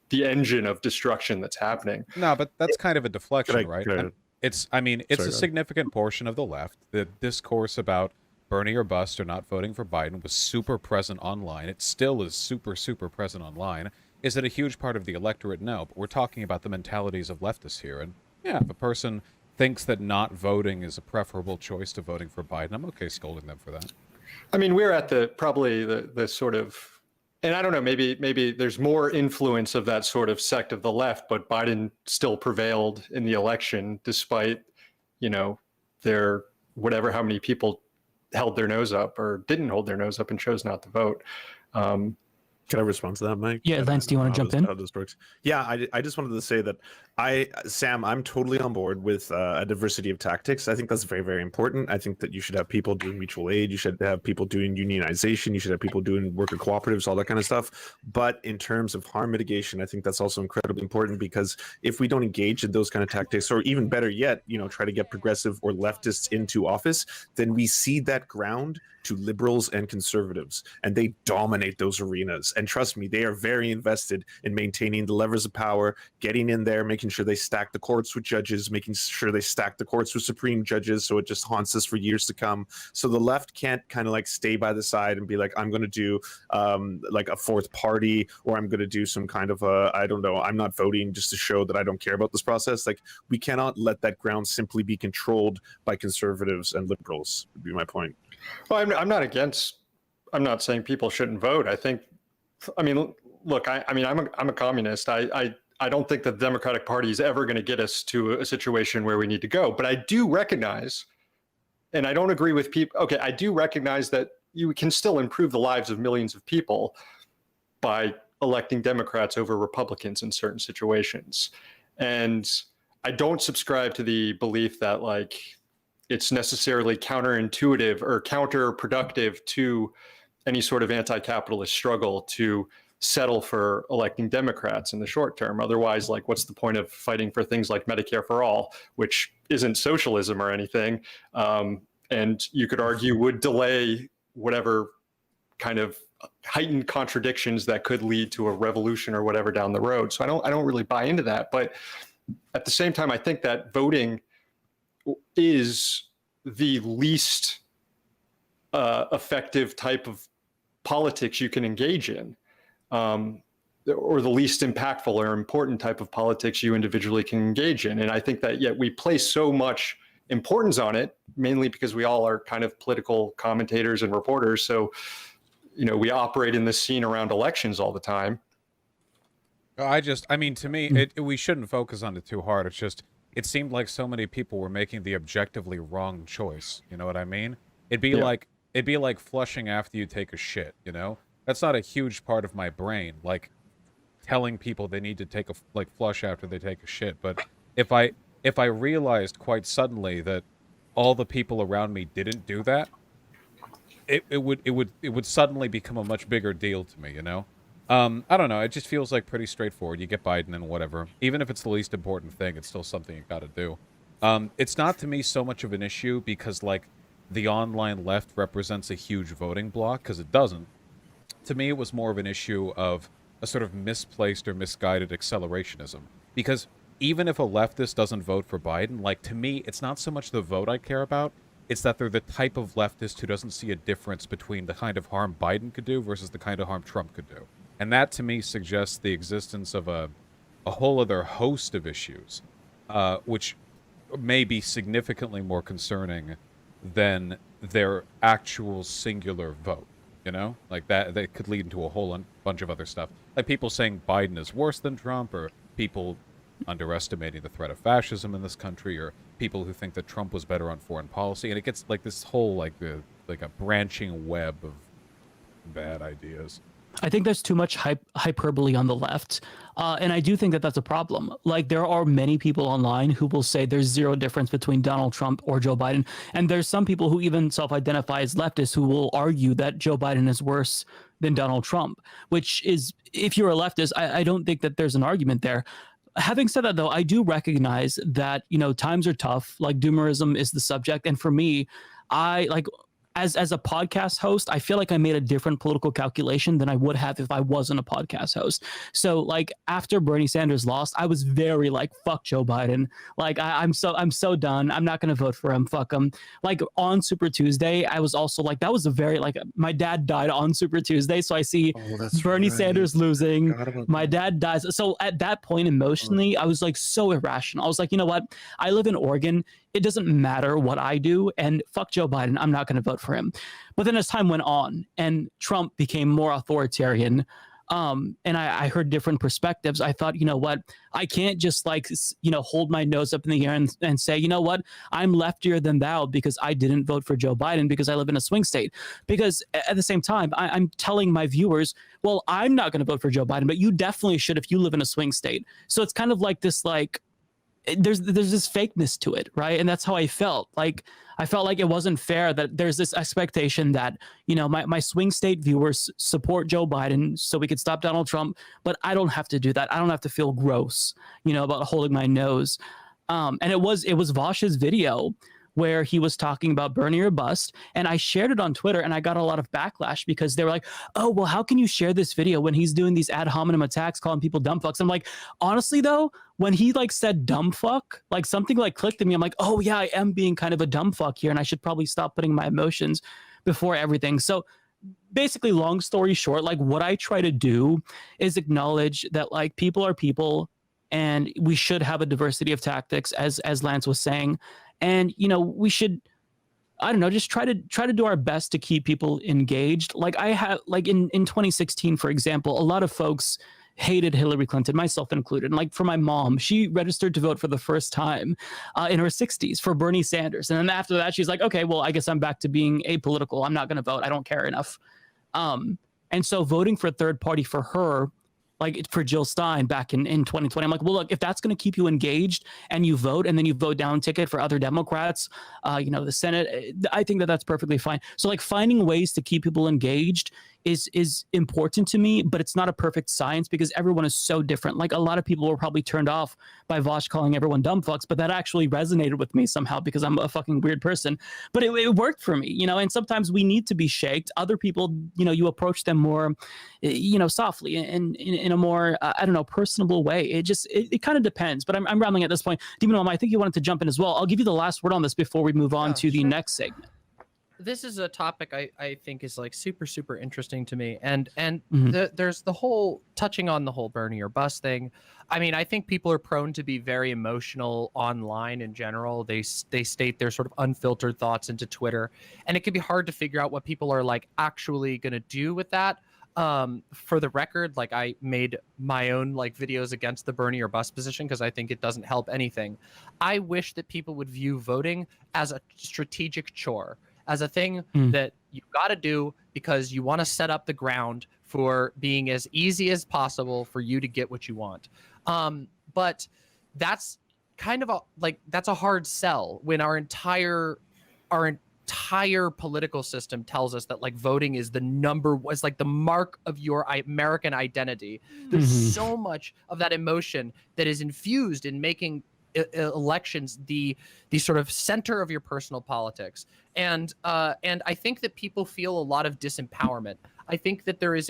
S2: the engine of destruction that's happening.
S5: No, but that's kind of a deflection, right? It's a
S4: Sorry,
S5: significant portion of the left. The discourse about Bernie or bust or not voting for Biden was super present online. It still is super, super present online. Is it a huge part of the electorate? No, but we're talking about the mentalities of leftists here. And yeah, if a person thinks that not voting is a preferable choice to voting for Biden, I'm okay scolding them for that.
S2: I mean, we're at the sort of, and I don't know, maybe there's more influence of that sort of sect of the left, but Biden still prevailed in the election despite, you know, their whatever, how many people held their nose up or didn't hold their nose up and chose not to vote.
S4: Can I respond to that, Mike?
S1: Yeah, Lance, do you want to jump in?
S4: How this works? Yeah, I just wanted to say that Sam, I'm totally on board with a diversity of tactics. I think that's very, very important. I think that you should have people doing mutual aid. You should have people doing unionization. You should have people doing worker cooperatives, all that kind of stuff. But in terms of harm mitigation, I think that's also incredibly important, because if we don't engage in those kind of tactics, or even better yet, you know, try to get progressive or leftists into office, then we cede that ground to liberals and conservatives, and they dominate those arenas. And trust me, they are very invested in maintaining the levers of power, getting in there, making sure they stack the courts with judges, making sure they stack the courts with supreme judges, so it just haunts us for years to come. So the left can't kind of like stay by the side and be like, I'm going to do like a fourth party, or I'm going to do some kind of I don't know, I'm not voting just to show that I don't care about this process. Like, we cannot let that ground simply be controlled by conservatives and liberals, would be my point.
S2: Well, I'm not saying people shouldn't vote. I mean, look, I'm a communist. I don't think the Democratic Party is ever going to get us to a situation where we need to go. But I do recognize, and I don't agree with people. Okay, I do recognize that you can still improve the lives of millions of people by electing Democrats over Republicans in certain situations. And I don't subscribe to the belief that, like, it's necessarily counterintuitive or counterproductive to any sort of anti-capitalist struggle to settle for electing Democrats in the short term. Otherwise, like, what's the point of fighting for things like Medicare for all, which isn't socialism or anything, and you could argue would delay whatever kind of heightened contradictions that could lead to a revolution or whatever down the road. So I don't really buy into that. But at the same time, I think that voting is the least effective type of politics you can engage in. or the least impactful or important type of politics you individually can engage in. And I think that yet we place so much importance on it, mainly because we all are kind of political commentators and reporters. So, we operate in this scene around elections all the time.
S5: I mean, to me, we shouldn't focus on it too hard. It's just, it seemed like so many people were making the objectively wrong choice. You know what I mean? It'd be like flushing after you take a shit, That's not a huge part of my brain, like telling people they need to take a flush after they take a shit. But if I realized quite suddenly that all the people around me didn't do that, it would suddenly become a much bigger deal to me, I don't know. It just feels like pretty straightforward. You get Biden and whatever. Even if it's the least important thing, it's still something you got to do. It's not to me so much of an issue because the online left represents a huge voting bloc, because it doesn't. To me, it was more of an issue of a sort of misplaced or misguided accelerationism. Because even if a leftist doesn't vote for Biden, to me, it's not so much the vote I care about. It's that they're the type of leftist who doesn't see a difference between the kind of harm Biden could do versus the kind of harm Trump could do. And that, to me, suggests the existence of a whole other host of issues, which may be significantly more concerning than their actual singular vote, that could lead into a whole bunch of other stuff. Like people saying Biden is worse than Trump, or people underestimating the threat of fascism in this country, or people who think that Trump was better on foreign policy. And it gets this whole a branching web of bad ideas.
S1: I think there's too much hyperbole on the left. And I do think that that's a problem. There are many people online who will say there's zero difference between Donald Trump or Joe Biden. And there's some people who even self-identify as leftists who will argue that Joe Biden is worse than Donald Trump, which is, if you're a leftist, I don't think that there's an argument there. Having said that, though, I do recognize that, times are tough. Doomerism is the subject. And for me, as a podcast host, I feel like I made a different political calculation than I would have if I wasn't a podcast host. So after Bernie Sanders lost, I was very fuck Joe Biden. I'm so done. I'm not going to vote for him. Fuck him. On Super Tuesday, I was also that was a very my dad died on Super Tuesday. So I see Bernie Sanders losing. My dad dies. So at that point emotionally, I was so irrational. I was you know what? I live in Oregon. It doesn't matter what I do, and fuck Joe Biden. I'm not going to vote for him. But then as time went on and Trump became more authoritarian, and I heard different perspectives, I thought, you know what? I can't just hold my nose up in the air and say, you know what? I'm leftier than thou because I didn't vote for Joe Biden because I live in a swing state. Because at the same time, I'm telling my viewers, well, I'm not going to vote for Joe Biden, but you definitely should if you live in a swing state. So it's kind of this there's this fakeness to it, right? And that's how I felt. I felt like it wasn't fair that there's this expectation that, my swing state viewers support Joe Biden so we could stop Donald Trump, but I don't have to do that. I don't have to feel gross, about holding my nose. And it was Vaush's video where he was talking about Bernie or bust, and I shared it on Twitter, and I got a lot of backlash because they were like, oh, well, how can you share this video when he's doing these ad hominem attacks calling people dumb fucks? I'm honestly though, when he said dumb fuck, something clicked in me. I'm oh yeah, I am being kind of a dumb fuck here, and I should probably stop putting my emotions before everything. So basically, long story short, what I try to do is acknowledge that people are people, and we should have a diversity of tactics, as Lance was saying. And, we should, I don't know, just try to do our best to keep people engaged. I have, in 2016, for example, a lot of folks hated Hillary Clinton, myself included. And for my mom, she registered to vote for the first time in her 60s for Bernie Sanders. And then after that, she's okay, well, I guess I'm back to being apolitical. I'm not going to vote. I don't care enough. And so voting for a third party for her, for Jill Stein back in 2020. I'm well, look, if that's going to keep you engaged and you vote and then you vote down ticket for other Democrats, the Senate, I think that that's perfectly fine. So finding ways to keep people engaged is important to me, but it's not a perfect science because everyone is so different. A lot of people were probably turned off by Vaush calling everyone dumb fucks, but that actually resonated with me somehow because I'm a fucking weird person. But it worked for me, and sometimes we need to be shaked. Other people, you approach them more, softly and in a more, I don't know, personable way. It kind of depends, but I'm rambling at this point. DemonMama, I think you wanted to jump in as well. I'll give you the last word on this before we move on to the next segment.
S3: this is a topic I think is like super interesting to me, and
S1: Mhm.
S3: there's the whole touching on the whole burning your bus thing. I mean, I think people are prone to be very emotional online in general. They state their sort of unfiltered thoughts into Twitter, and it can be hard to figure out what people are like actually going to do with that. For the record, like I made my own like videos against the burning your bus position because I think it doesn't help anything. I wish that people would view voting as a strategic chore, as a thing
S1: Mm.
S3: that you've got to do because you want to set up the ground for being as easy as possible for you to get what you want. But that's kind of that's a hard sell when our entire political system tells us that like voting is the like the mark of your American identity. There's
S1: Mhm.
S3: so much of that emotion that is infused in making elections the sort of center of your personal politics, and I think that people feel a lot of disempowerment. I think that there is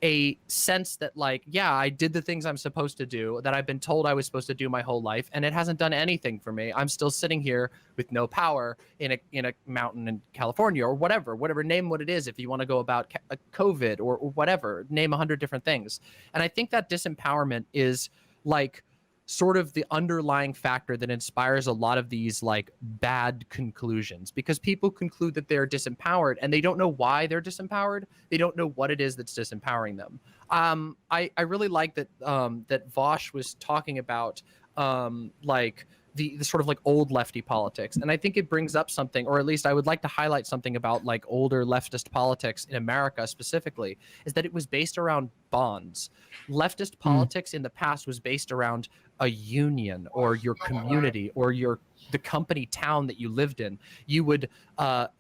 S3: a sense that like, yeah, I did the things I'm supposed to do that I've been told I was supposed to do my whole life, and it hasn't done anything for me. I'm still sitting here with no power in a mountain in California or whatever, name what it is. If you want to go about COVID or whatever, name 100 different things. And I think that disempowerment is like sort of the underlying factor that inspires a lot of these like bad conclusions, because people conclude that they're disempowered and they don't know why they're disempowered. They don't know what it is that's disempowering them. I really like that that Vaush was talking about like the sort of like old lefty politics, and I think it brings up something, or at least I would like to highlight something about like older leftist politics in America specifically, is that it was based around bonds. Leftist politics in the past was based around a union or your community or the company town that you lived in. You would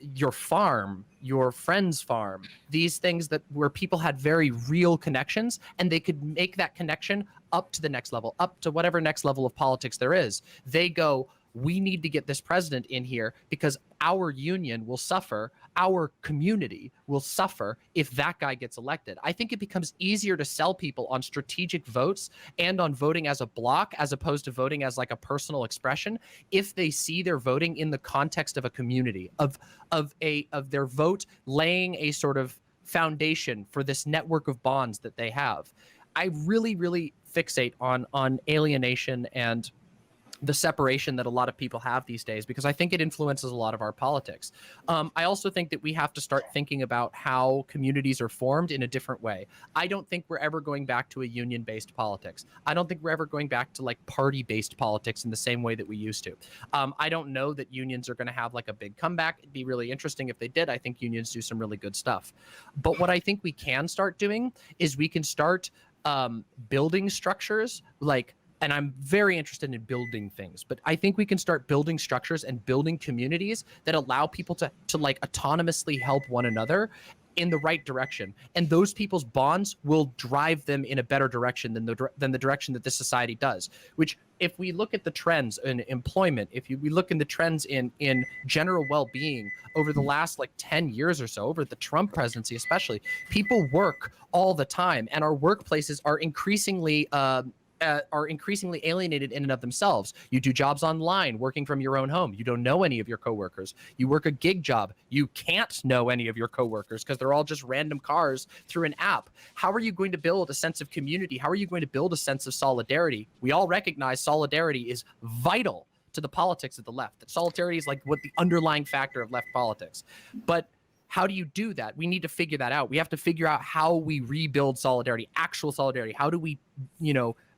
S3: your farm, your friend's farm, these things that where people had very real connections, and they could make that connection up to the next level, up to whatever next level of politics there is. They go, we need to get this president in here because our union will suffer, our community will suffer if that guy gets elected. I think it becomes easier to sell people on strategic votes and on voting as a block as opposed to voting as like a personal expression if they see their voting in the context of a community, of their vote laying a sort of foundation for this network of bonds that they have. I really fixate on alienation and the separation that a lot of people have these days, because I think it influences a lot of our politics. I also think that we have to start thinking about how communities are formed in a different way. I don't think we're ever going back to a union-based politics. I don't think we're ever going back to like party-based politics in the same way that we used to. I don't know that unions are going to have like a big comeback. It'd be really interesting if they did. I think unions do some really good stuff. But what I think we can start doing is we can start building structures like, and I'm very interested in building things, but I think we can start building structures and building communities that allow people to like autonomously help one another in the right direction. And those people's bonds will drive them in a better direction than the direction that this society does, which if we look at the trends in employment, we look in the trends in general well-being over the last like 10 years or so, over the Trump presidency especially, people work all the time, and our workplaces are increasingly alienated in and of themselves. You do jobs online, working from your own home. You don't know any of your coworkers. You work a gig job. You can't know any of your coworkers because they're all just random cars through an app. How are you going to build a sense of community? How are you going to build a sense of solidarity? We all recognize solidarity is vital to the politics of the left. That solidarity is like what the underlying factor of left politics. But how do you do that? We need to figure that out. We have to figure out how we rebuild solidarity, actual solidarity. How do we,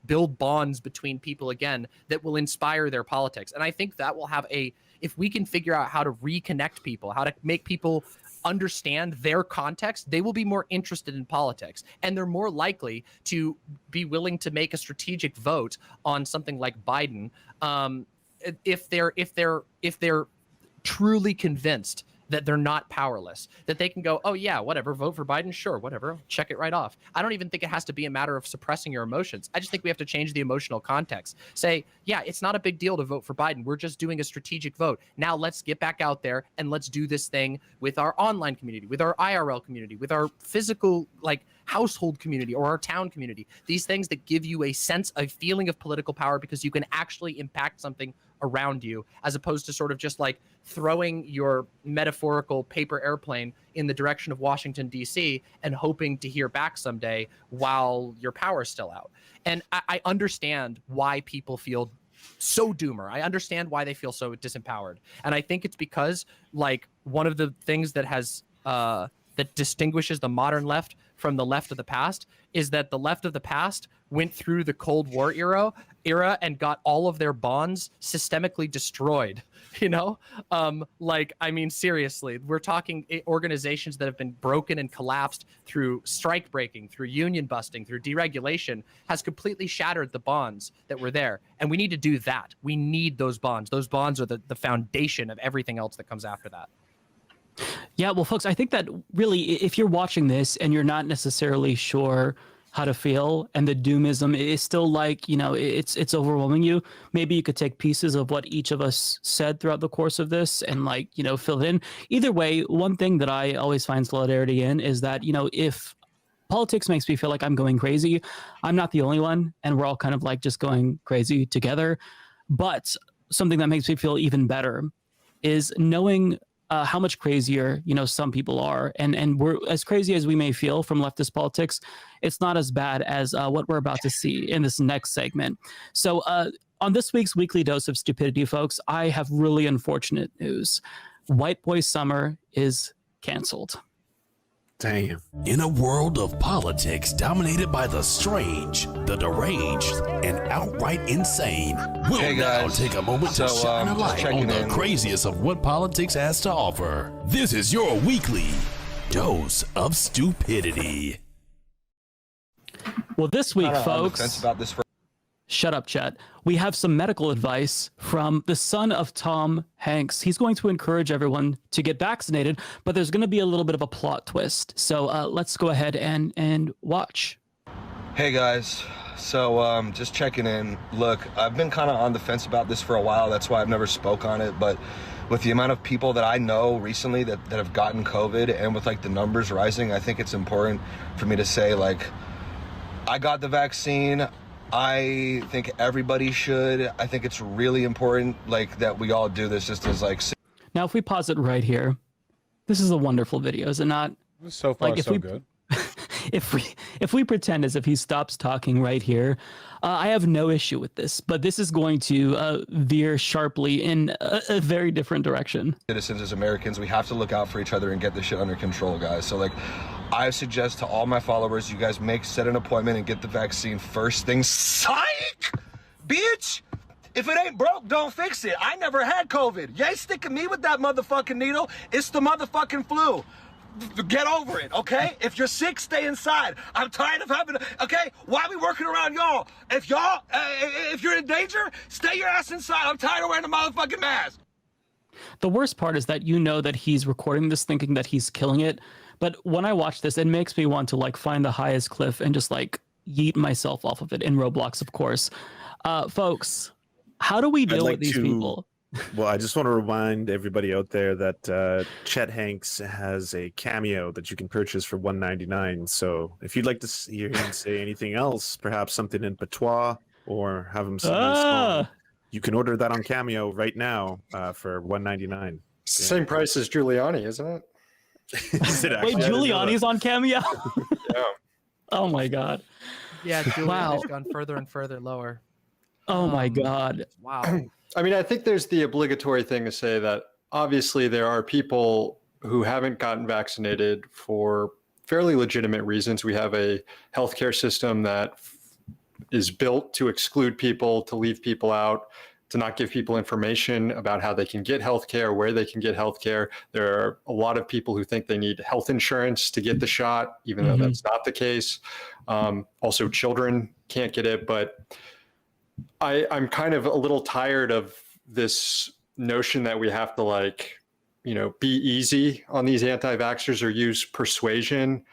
S3: build bonds between people again that will inspire their politics? And I think that will have if we can figure out how to reconnect people, how to make people understand their context, they will be more interested in politics, and they're more likely to be willing to make a strategic vote on something like Biden if they're truly convinced that they're not powerless, that they can go, oh yeah, whatever, vote for Biden, sure, whatever, check it right off. I don't even think it has to be a matter of suppressing your emotions. I just think we have to change the emotional context. Say, yeah, it's not a big deal to vote for Biden. We're just doing a strategic vote. Now let's get back out there and let's do this thing with our online community, with our IRL community, with our physical, like household community or our town community. These things that give you a feeling of political power because you can actually impact something around you, as opposed to sort of just like throwing your metaphorical paper airplane in the direction of Washington, D.C. and hoping to hear back someday while your power's still out. And I understand why people feel so doomer. I understand why they feel so disempowered. And I think it's because, like, one of the things that has that distinguishes the modern left from the left of the past is that the left of the past went through the Cold War era and got all of their bonds systemically destroyed. You know, like, I mean, seriously, we're talking organizations that have been broken and collapsed through strike breaking, through union busting, through deregulation, has completely shattered the bonds that were there. And we need to do that. We need those bonds. Those bonds are the foundation of everything else that comes after that.
S1: Yeah, well, folks, I think that really, if you're watching this and you're not necessarily sure how to feel, and the doomism is still like, you know, it's overwhelming you, maybe you could take pieces of what each of us said throughout the course of this and, like, you know, fill it in. Either way, one thing that I always find solidarity in is that, you know, if politics makes me feel like I'm going crazy, I'm not the only one, and we're all kind of like just going crazy together. But something that makes me feel even better is knowing how much crazier, you know, some people are, and we're as crazy as we may feel from leftist politics. It's not as bad as what we're about to see in this next segment. So on this week's Weekly Dose of Stupidity, folks, I have really unfortunate news. White Boy Summer is canceled.
S4: Damn.
S6: In a world of politics dominated by the strange, the deranged, and outright insane, we'll now take a moment to shine a light on the craziest of what politics has to offer. This is your weekly dose of stupidity.
S1: Well, this week, folks, shut up, Chet. We have some medical advice from the son of Tom Hanks. He's going to encourage everyone to get vaccinated, but there's going to be a little bit of a plot twist. So let's go ahead and watch.
S7: Hey guys, so just checking in. Look, I've been kind of on the fence about this for a while. That's why I've never spoke on it. But with the amount of people that I know recently that have gotten COVID, and with like the numbers rising, I think it's important for me to say, like, I got the vaccine. I think everybody should. I think it's really important, like, that we all do this just as, like...
S1: Now, if we pause it right here, this is a wonderful video, is it not?
S5: So far, like, so good.
S1: If we pretend as if he stops talking right here, I have no issue with this, but this is going to veer sharply in a very different direction.
S7: Citizens, as Americans, we have to look out for each other and get this shit under control, guys. So, like, I suggest to all my followers, you guys set an appointment and get the vaccine first thing. Psych! Bitch! If it ain't broke, don't fix it. I never had COVID. You ain't sticking me with that motherfucking needle. It's the motherfucking flu. Get over it, okay? If you're sick, stay inside. I'm tired of having okay? Why are we working around y'all? If you're in danger, stay your ass inside. I'm tired of wearing a motherfucking mask.
S1: The worst part is that you know that he's recording this thinking that he's killing it. But when I watch this, it makes me want to, like, find the highest cliff and just, like, yeet myself off of it in Roblox, of course. Folks, how do we deal with these people?
S4: Well, I just want to remind everybody out there that Chet Hanks has a cameo that you can purchase for $1.99. So if you'd like to hear him say anything else, perhaps something in patois, or have him sing a song, you can order that on Cameo right now for $1.99.
S2: It's the same price as Giuliani, isn't it?
S1: Wait, Giuliani's on Cameo?
S2: Yeah.
S1: Oh my god.
S3: Yeah, Giuliani's gone further and further lower.
S1: Oh my god.
S3: Wow.
S2: I mean, I think there's the obligatory thing to say that obviously there are people who haven't gotten vaccinated for fairly legitimate reasons. We have a healthcare system that is built to exclude people, to leave people out, to not give people information about how they can get healthcare, where they can get healthcare. There are a lot of people who think they need health insurance to get the shot, even though that's not the case. Also, children can't get it, but I'm kind of a little tired of this notion that we have to, like, you know, be easy on these anti-vaxxers or use persuasion.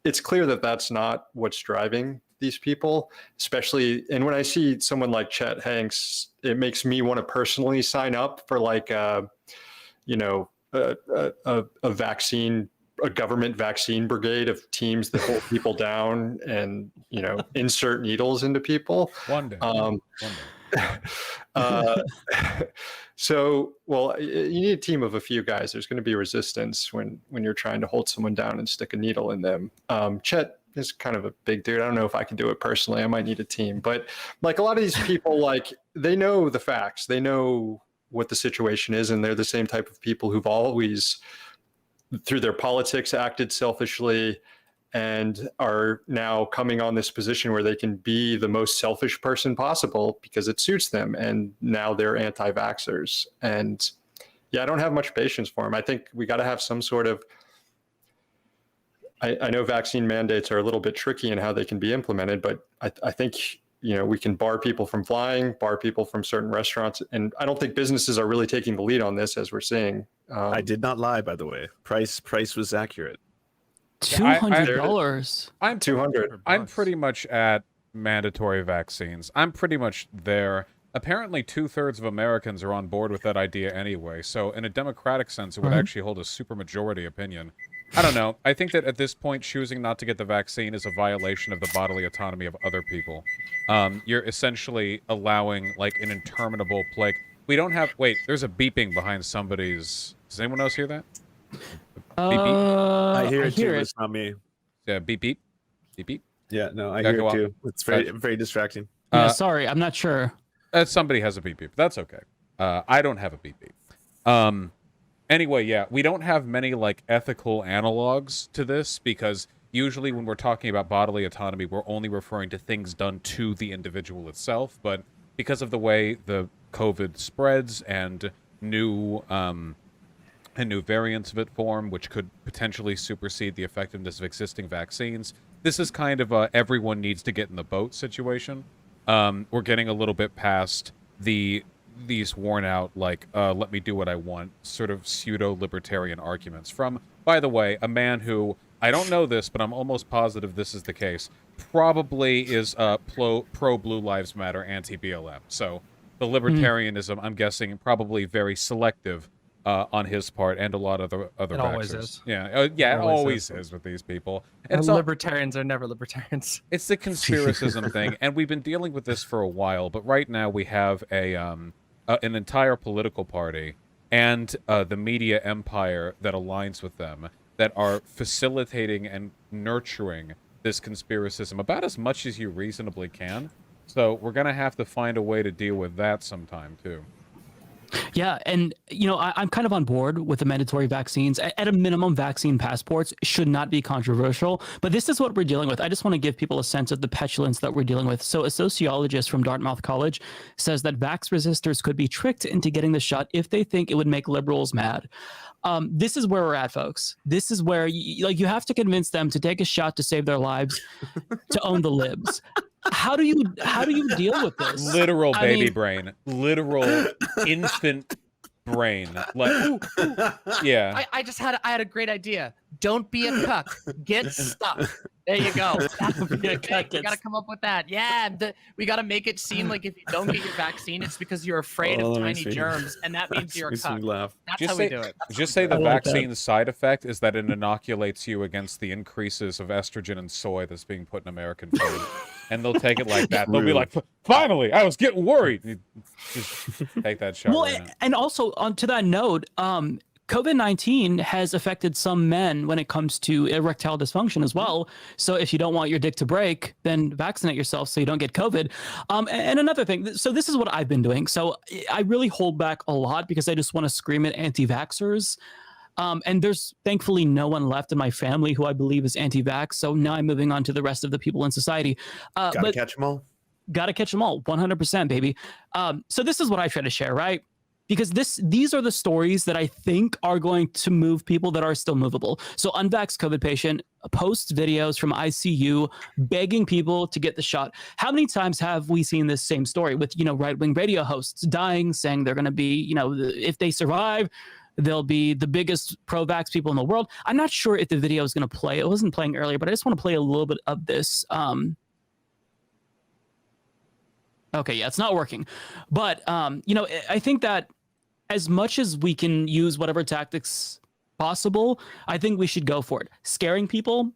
S2: It's clear that that's not what's driving these people, especially. And when I see someone like Chet Hanks, it makes me want to personally sign up for, like, you know, a vaccine a government vaccine brigade of teams that hold people down and, insert needles into people.
S5: One day.
S2: So, well, you need a team of a few guys. There's going to be resistance when you're trying to hold someone down and stick a needle in them. Chet is kind of a big dude. I don't know if I can do it personally. I might need a team, but like a lot of these people, like they know the facts, they know what the situation is, and they're the same type of people who've always, through their politics, acted selfishly, and are now coming on this position where they can be the most selfish person possible because it suits them. And now they're anti-vaxxers. And yeah, I don't have much patience for them. I think we got to have some sort of, I know vaccine mandates are a little bit tricky in how they can be implemented, but I think, we can bar people from flying, bar people from certain restaurants. And I don't think businesses are really taking the lead on this, as we're seeing.
S4: I did not lie, by the way. Price was accurate.
S1: $200.
S5: I'm
S2: 200.
S5: I'm pretty much at mandatory vaccines. I'm pretty much there. Apparently 2/3 of Americans are on board with that idea anyway. So in a democratic sense, it would actually hold a supermajority opinion. I don't know. I think that at this point, choosing not to get the vaccine is a violation of the bodily autonomy of other people. You're essentially allowing like an interminable plague. We don't have. Wait, there's a beeping behind somebody's. Does anyone else hear that? Beep, beep.
S4: I hear it too. But it's not me.
S5: Yeah, beep beep, beep beep.
S4: Yeah, no, I hear it too. It's very distracting.
S1: Yeah, sorry, I'm not sure.
S5: Somebody has a beep beep. That's okay. I don't have a beep beep. Anyway, yeah, we don't have many like ethical analogs to this because usually when we're talking about bodily autonomy, we're only referring to things done to the individual itself. But because of the way the COVID spreads and new variants of it form, which could potentially supersede the effectiveness of existing vaccines, this is kind of a everyone needs to get in the boat situation. We're getting a little bit past these worn out, like, let me do what I want, sort of pseudo-libertarian arguments from, by the way, a man who, I don't know this, but I'm almost positive this is the case, probably is pro-Blue Lives Matter, anti-BLM. So the libertarianism, I'm guessing, probably very selective on his part, and a lot of the other
S3: It always
S5: vaxxers.
S3: is.
S5: Yeah, yeah, it always is with these people.
S3: And libertarians are never libertarians.
S5: It's the conspiracism thing, and we've been dealing with this for a while, but right now we have an entire political party and the media empire that aligns with them that are facilitating and nurturing this conspiracism about as much as you reasonably can. So we're going to have to find a way to deal with that sometime, too.
S1: Yeah, and I'm kind of on board with the mandatory vaccines. At a minimum, vaccine passports should not be controversial, but this is what we're dealing with. I just want to give people a sense of the petulance that we're dealing with. So a sociologist from Dartmouth College says that vax resistors could be tricked into getting the shot if they think it would make liberals mad. This is where we're at, folks. This is where you have to convince them to take a shot to save their lives, to own the libs. How do you deal with this?
S5: Literal baby brain, literal infant brain. Like, yeah.
S3: I had a great idea. Don't be a cuck. Get stuck. There you go. You gotta come up with that. Yeah, we gotta make it seem like if you don't get your vaccine, it's because you're afraid of tiny germs, and that means you're a cuck. That's how we do it.
S5: Just say the vaccine's side effect is that it inoculates you against the increases of estrogen and soy that's being put in American food. And they'll take it like that. They'll be like, finally, I was getting worried. You just take that shot.
S1: Well, and also to that note, COVID-19 has affected some men when it comes to erectile dysfunction as well. So if you don't want your dick to break, then vaccinate yourself so you don't get COVID. And another thing, so this is what I've been doing. So I really hold back a lot because I just want to scream at anti-vaxxers. And there's thankfully no one left in my family who I believe is anti-vax. So now I'm moving on to the rest of the people in society.
S4: Gotta catch them all.
S1: Gotta catch them all, 100%, baby. So this is what I try to share, right? Because these are the stories that I think are going to move people that are still movable. So unvaxxed COVID patient posts videos from ICU begging people to get the shot. How many times have we seen this same story with, right-wing radio hosts dying, saying they're going to be, if they survive, they'll be the biggest pro-vax people in the world. I'm not sure if the video is going to play. It wasn't playing earlier, but I just want to play a little bit of this. Okay, yeah, it's not working. But, I think that as much as we can use whatever tactics possible, I think we should go for it. Scaring people,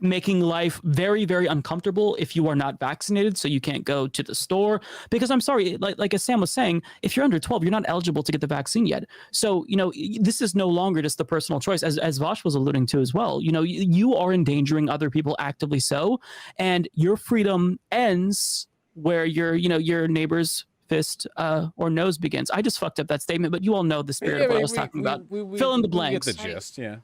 S1: making life very, very uncomfortable if you are not vaccinated, so you can't go to the store. Because I'm sorry, like as Sam was saying, if you're under 12, you're not eligible to get the vaccine yet. So, you know, this is no longer just the personal choice, as Vaush was alluding to as well. You know, you are endangering other people actively so, and your freedom ends where your neighbor's fist or nose begins. I just fucked up that statement, but you all know the spirit of what I was talking about. Fill in the blanks.
S5: Get the gist, yeah.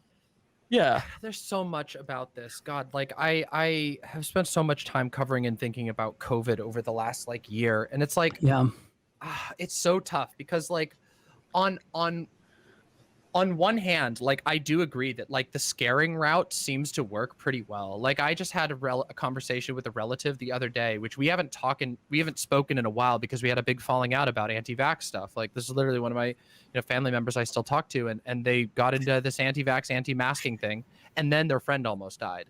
S1: Yeah.
S3: There's so much about this. God, like I have spent so much time covering and thinking about COVID over the last like year. And it's like,
S1: yeah,
S3: it's so tough because like on one hand, like I do agree that like the scaring route seems to work pretty well. Like I just had a conversation with a relative the other day, which we haven't spoken in a while because we had a big falling out about anti-vax stuff. Like this is literally one of my family members I still talk to, and they got into this anti-vax, anti-masking thing, and then their friend almost died,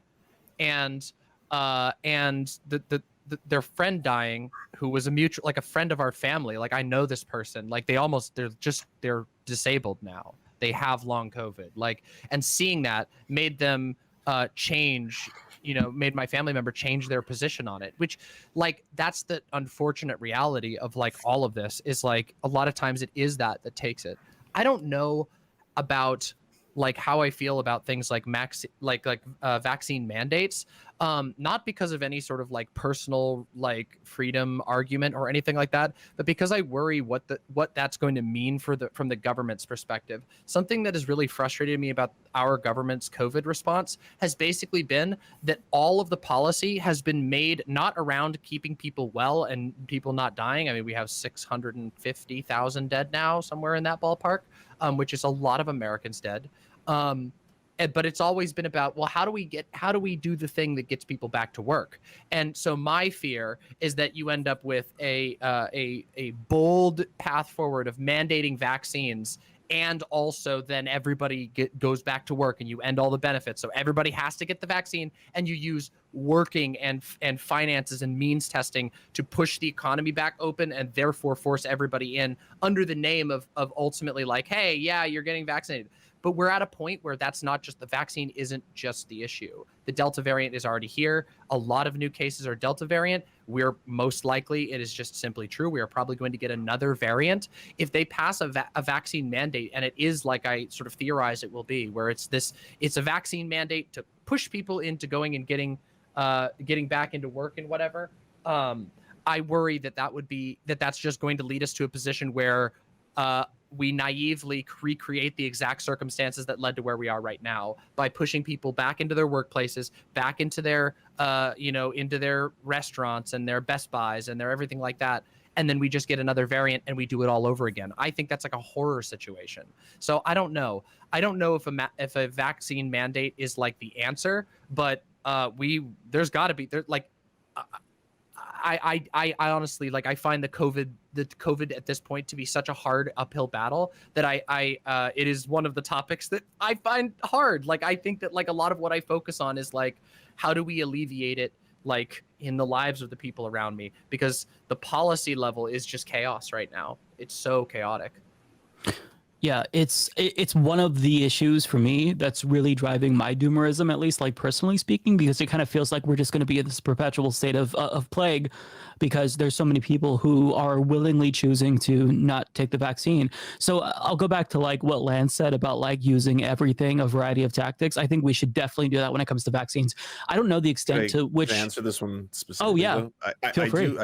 S3: and their friend dying, who was a mutual, like a friend of our family, like I know this person, like they're disabled now. They have long COVID, like, and seeing that made them change, made my family member change their position on it, which like, that's the unfortunate reality of like all of this is like, a lot of times it is that takes it. I don't know about like how I feel about things like vaccine mandates, not because of any sort of like personal like freedom argument or anything like that, but because I worry what that's going to mean from the government's perspective. Something that has really frustrated me about our government's COVID response has basically been that all of the policy has been made not around keeping people well and people not dying. I mean, we have 650,000 dead now, somewhere in that ballpark, which is a lot of Americans dead. But it's always been about, well, how do we do the thing that gets people back to work? And so my fear is that you end up with a bold path forward of mandating vaccines, and also then everybody goes back to work and you end all the benefits. So everybody has to get the vaccine, and you use working and finances and means testing to push the economy back open, and therefore force everybody in under the name of ultimately like, hey, yeah, you're getting vaccinated. But we're at a point where that's not just, the vaccine isn't just the issue. The Delta variant is already here. A lot of new cases are Delta variant. We're most likely, it is just simply true, we are probably going to get another variant. If they pass a vaccine mandate, and it is like I sort of theorize it will be, where it's a vaccine mandate to push people into going and getting back into work and whatever, I worry that's just going to lead us to a position where we naively recreate the exact circumstances that led to where we are right now by pushing people back into their workplaces, back into their, into their restaurants and their Best Buys and their everything like that. And then we just get another variant and we do it all over again. I think that's like a horror situation. So I don't know. I don't know if a vaccine mandate is like the answer, but there's got to be there. Like, I honestly, like, I find the COVID at this point to be such a hard uphill battle that it is one of the topics that I find hard. Like, I think that like a lot of what I focus on is like, how do we alleviate it, like in the lives of the people around me? Because the policy level is just chaos right now. It's so chaotic.
S1: Yeah, it's one of the issues for me that's really driving my doomerism, at least like personally speaking, because it kind of feels like we're just going to be in this perpetual state of plague, because there's so many people who are willingly choosing to not take the vaccine. So I'll go back to like what Lance said about like using everything, a variety of tactics. I think we should definitely do that when it comes to vaccines. I don't know the extent to which.
S4: Can I answer this one specifically?
S1: Oh yeah,
S4: Feel free.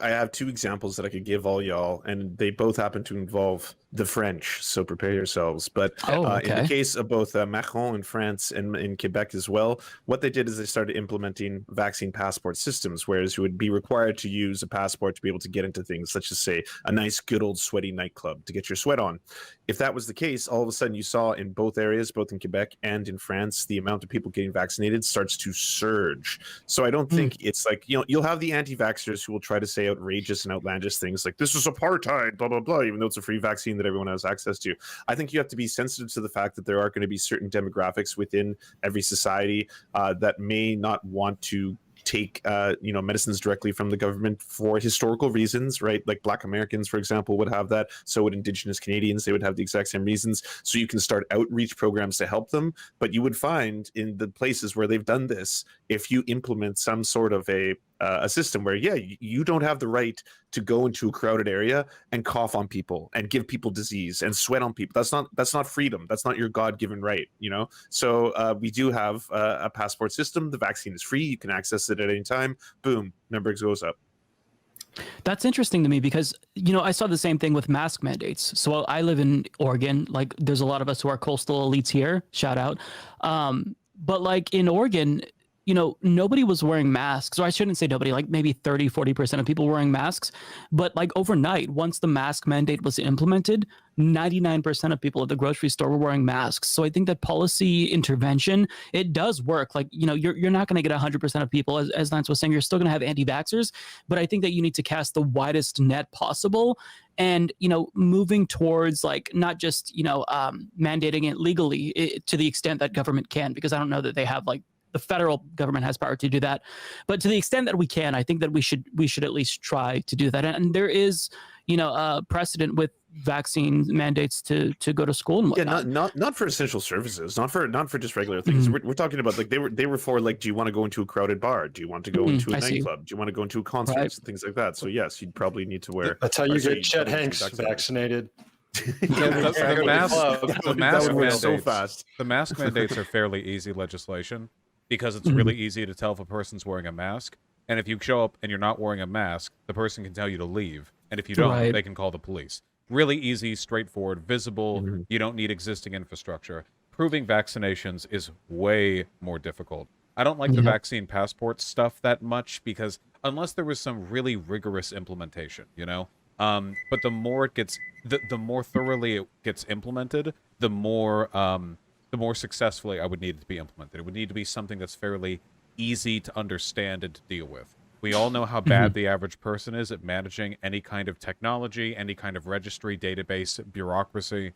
S4: I have two examples that I could give all y'all, and they both happen to involve the French, so prepare yourselves. But in the case of both Macron in France and in Quebec as well, what they did is they started implementing vaccine passport systems, whereas you would be required to use a passport to be able to get into things, let's just say a nice good old sweaty nightclub to get your sweat on. If that was the case, all of a sudden you saw in both areas, both in Quebec and in France, the amount of people getting vaccinated starts to surge. So I don't think it's like, you'll have the anti-vaxxers who will try to say outrageous and outlandish things like this is apartheid, blah, blah, blah, even though it's a free vaccine that everyone has access to. I think you have to be sensitive to the fact that there are going to be certain demographics within every society that may not want to take medicines directly from the government for historical reasons, right? Like Black Americans, for example, would have that. So would Indigenous Canadians. They would have the exact same reasons. So you can start outreach programs to help them. But you would find in the places where they've done this, if you implement some sort of a system where, you don't have the right to go into a crowded area and cough on people and give people disease and sweat on people. That's not freedom. That's not your God-given right, So we do have a passport system. The vaccine is free. You can access it at any time. Boom, numbers goes up.
S1: That's interesting to me because, I saw the same thing with mask mandates. So I live in Oregon. Like, there's a lot of us who are coastal elites here. Shout out. But like in Oregon, nobody was wearing masks, or I shouldn't say nobody, like maybe 30-40% of people wearing masks. But like overnight, once the mask mandate was implemented, 99% of people at the grocery store were wearing masks. So I think that policy intervention, it does work. Like, you're not going to get 100% of people, as Lance was saying, you're still going to have anti-vaxxers. But I think that you need to cast the widest net possible. And, moving towards like not just, mandating it legally to the extent that government can, because I don't know that they have like, the federal government has power to do that, but to the extent that we can, I think that we should at least try to do that. And there is, a precedent with vaccine mandates to go to school and whatnot.
S4: Not for essential services, not for just regular things. We're talking about like they were for like, do you want to go into a crowded bar? Do you want to go into a nightclub? Do you want to go into a concert? And things like that. So yes, you'd probably need to wear.
S2: That's how you get Chet Hanks vaccinated.
S5: The mask mandates,
S4: so fast.
S5: The mask mandates are fairly easy legislation, because it's really easy to tell if a person's wearing a mask. And if you show up and you're not wearing a mask, the person can tell you to leave. And if you don't, they can call the police. Really easy, straightforward, visible. You don't need existing infrastructure. Proving vaccinations is way more difficult. I don't like the vaccine passport stuff that much, because unless there was some really rigorous implementation, but the more it gets, the more thoroughly it gets implemented, the more successfully I would need it to be implemented. It would need to be something that's fairly easy to understand and to deal with. We all know how bad the average person is at managing any kind of technology, any kind of registry, database, bureaucracy.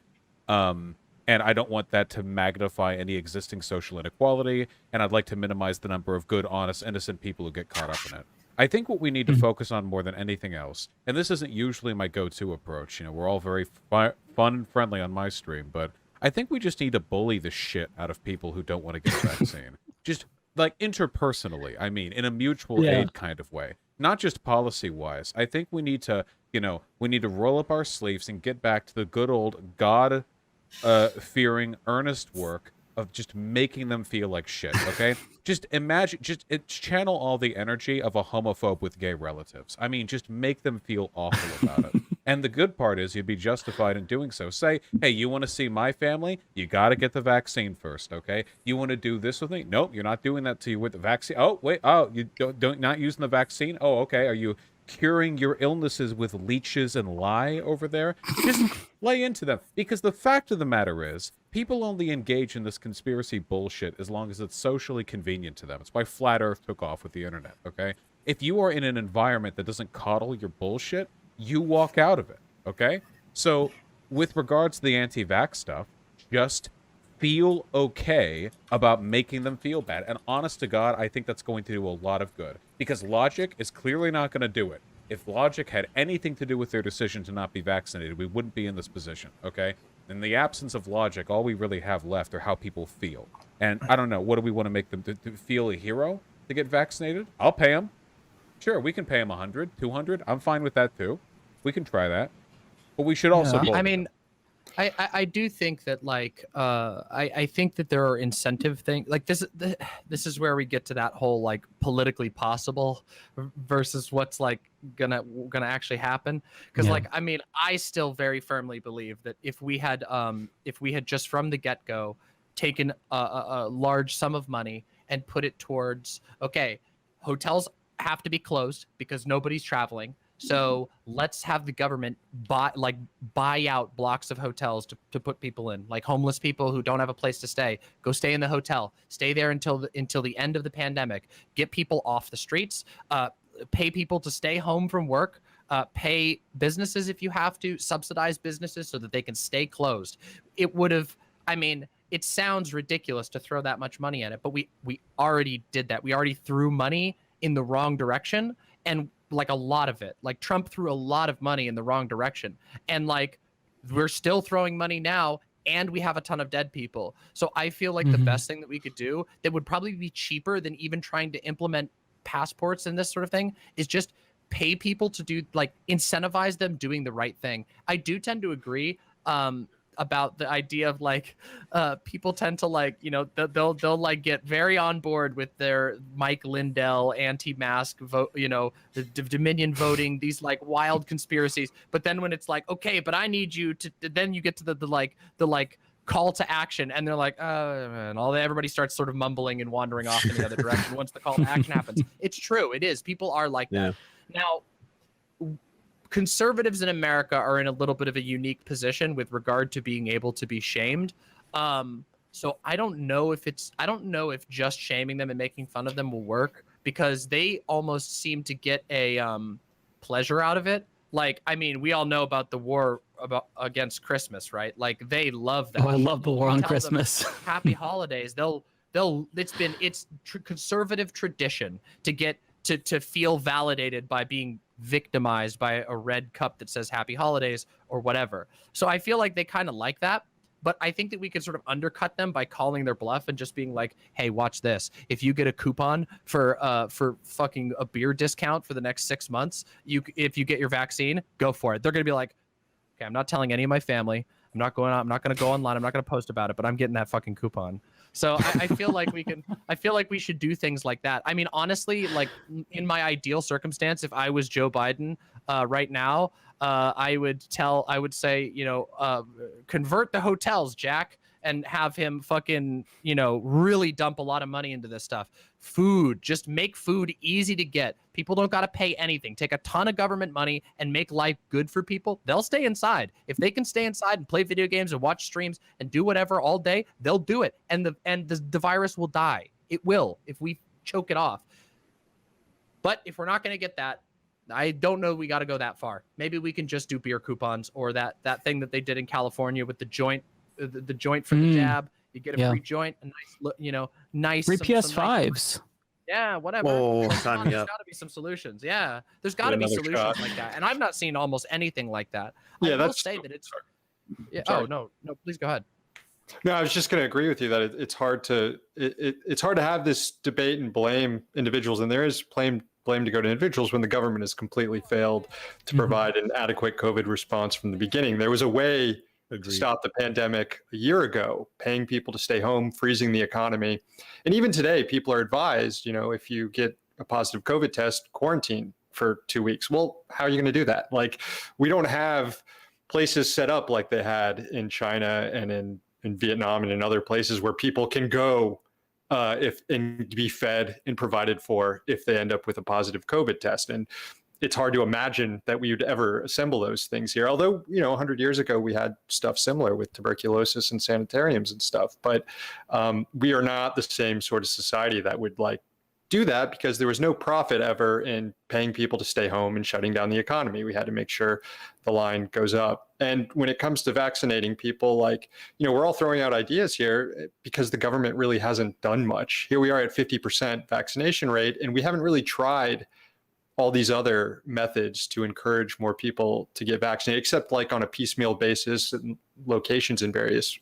S5: And I don't want that to magnify any existing social inequality, and I'd like to minimize the number of good, honest, innocent people who get caught up in it. I think what we need to focus on more than anything else, and this isn't usually my go-to approach, we're all very fun and friendly on my stream, but I think we just need to bully the shit out of people who don't want to get a vaccine. Just like interpersonally, I mean, in a mutual aid kind of way, not just policy-wise. I think we need to, we need to roll up our sleeves and get back to the good old God-fearing, earnest work of just making them feel like shit, okay? Just imagine, channel all the energy of a homophobe with gay relatives. I mean, just make them feel awful about it. And the good part is you'd be justified in doing so. Say, hey, you want to see my family? You got to get the vaccine first, okay? You want to do this with me? Nope, you're not doing that to you with the vaccine. Oh, wait, you not using the vaccine? Oh, okay, are you curing your illnesses with leeches and lye over there? Just lay into them. Because the fact of the matter is, people only engage in this conspiracy bullshit as long as it's socially convenient to them. It's why Flat Earth took off with the internet, okay? If you are in an environment that doesn't coddle your bullshit, you walk out of it, okay? So, with regards to the anti-vax stuff, just feel okay about making them feel bad. And honest to God, I think that's going to do a lot of good. Because logic is clearly not going to do it. If logic had anything to do with their decision to not be vaccinated, we wouldn't be in this position, okay? In the absence of logic, all we really have left are how people feel. And I don't know, what do we want to make them to feel a hero to get vaccinated? I'll pay them. Sure, we can pay them 100, 200. I'm fine with that too. We can try that. But we should also...
S3: I mean, I do think that, like, I think that there are incentive things. Like, this is where we get to that whole, like, politically possible versus what's, like, gonna actually happen. Because, like, I mean, I still very firmly believe that if we had just from the get-go taken a large sum of money and put it towards, okay, hotels have to be closed because nobody's traveling. So let's have the government buy out blocks of hotels to put people in, like homeless people who don't have a place to stay. Go stay in the hotel. Stay there until the end of the pandemic. Get people off the streets. Pay people to stay home from work. Pay businesses if you have to. Subsidize businesses so that they can stay closed. It would have. I mean, it sounds ridiculous to throw that much money at it, but we already did that. We already threw money in the wrong direction, and like a lot of it, like Trump threw a lot of money in the wrong direction, and like we're still throwing money now, and we have a ton of dead people. So I feel like the best thing that we could do that would probably be cheaper than even trying to implement passports and this sort of thing is just pay people to do, like, incentivize them doing the right thing. I do tend to agree about the idea of like people tend to like, you know, they'll like get very on board with their Mike Lindell anti-mask vote, you know, the Dominion voting, these like wild conspiracies. But then when it's like, okay, but I need you to, then you get to the like call to action, and they're like, and everybody starts sort of mumbling and wandering off in the other direction once the call to action happens. It's true, it is. People are like that. Now, conservatives in America are in a little bit of a unique position with regard to being able to be shamed. So I don't know if just shaming them and making fun of them will work, because they almost seem to get a pleasure out of it. Like, I mean, we all know about the war against Christmas, right? Like, they love that.
S1: Oh, I love the war on Christmas.
S3: Happy holidays. It's conservative tradition to get to feel validated by being victimized by a red cup that says happy holidays or whatever. So I feel like they kind of like that, but I think that we could sort of undercut them by calling their bluff and just being like, hey, watch this. If you get a coupon for fucking a beer discount for the next 6 months, if you get your vaccine, go for it. They're going to be like, okay, I'm not telling any of my family. I'm not going to go online. I'm not going to post about it, but I'm getting that fucking coupon. So I feel like we should do things like that. I mean, honestly, like in my ideal circumstance, if I was Joe Biden right now, I would say, you know, convert the hotels, Jack, and have him fucking, you know, really dump a lot of money into this stuff. Food, just make food easy to get. People don't got to pay anything. Take a ton of government money and make life good for people. They'll stay inside. If they can stay inside and play video games and watch streams and do whatever all day, they'll do it. And the virus will die. It will, if we choke it off. But if we're not going to get that, I don't know we got to go that far. Maybe we can just do beer coupons, or that thing that they did in California with the joint for the jab. You get a free joint, a nice, you know, nice
S1: free PS5s.
S3: Nice, yeah, whatever.
S4: Oh,
S3: there's
S4: sign me
S3: got
S4: up.
S3: to be some solutions. Yeah, there's got to be solutions like that, and I've not seen almost anything like that. I will say that it's. Yeah. Oh no, please go ahead.
S2: No, I was just going to agree with you that it's hard to have this debate and blame individuals, and there is blame to go to individuals when the government has completely failed to provide an adequate COVID response from the beginning. There was a way to stop the pandemic a year ago, paying people to stay home, freezing the economy. And even today, people are advised, you know, if you get a positive COVID test, quarantine for 2 weeks. Well, how are you going to do that? Like, we don't have places set up like they had in China and in Vietnam and in other places where people can go and be fed and provided for if they end up with a positive COVID test. And it's hard to imagine that we would ever assemble those things here. Although, you know, 100 years ago, we had stuff similar with tuberculosis and sanitariums and stuff. But we are not the same sort of society that would like do that, because there was no profit ever in paying people to stay home and shutting down the economy. We had to make sure the line goes up. And when it comes to vaccinating people, like, you know, we're all throwing out ideas here because the government really hasn't done much. Here we are at 50% vaccination rate, and we haven't really tried all these other methods to encourage more people to get vaccinated, except like on a piecemeal basis in locations in various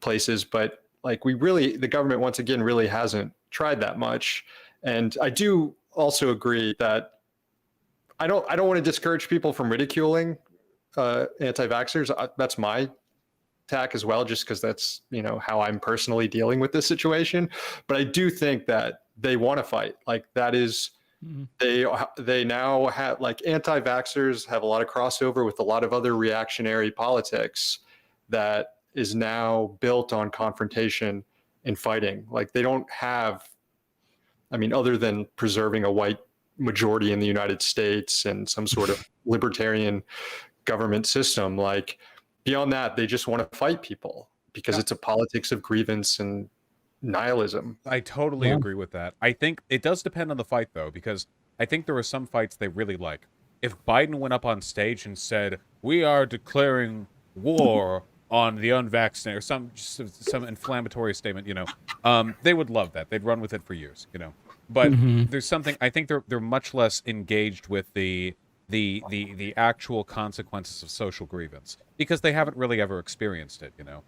S2: places. But like, the government once again really hasn't tried that much. And I do also agree that I don't want to discourage people from ridiculing anti-vaxxers. That's my tack as well, just because that's, you know, how I'm personally dealing with this situation. But I do think that they want to fight. Like, that is, they now have, like, anti-vaxxers have a lot of crossover with a lot of other reactionary politics that is now built on confrontation and fighting. Like, they don't have, I mean, other than preserving a white majority in the United States and some sort of libertarian government system, like, beyond that, they just want to fight people because it's a politics of grievance and nihilism.
S5: I totally agree with that. I think it does depend on the fight, though, because I think there are some fights they really like. If Biden went up on stage and said, "We are declaring war on the unvaccinated," or some inflammatory statement, you know, they would love that. They'd run with it for years, you know. But there's something, I think they're much less engaged with the actual consequences of social grievance, because they haven't really ever experienced it, you know.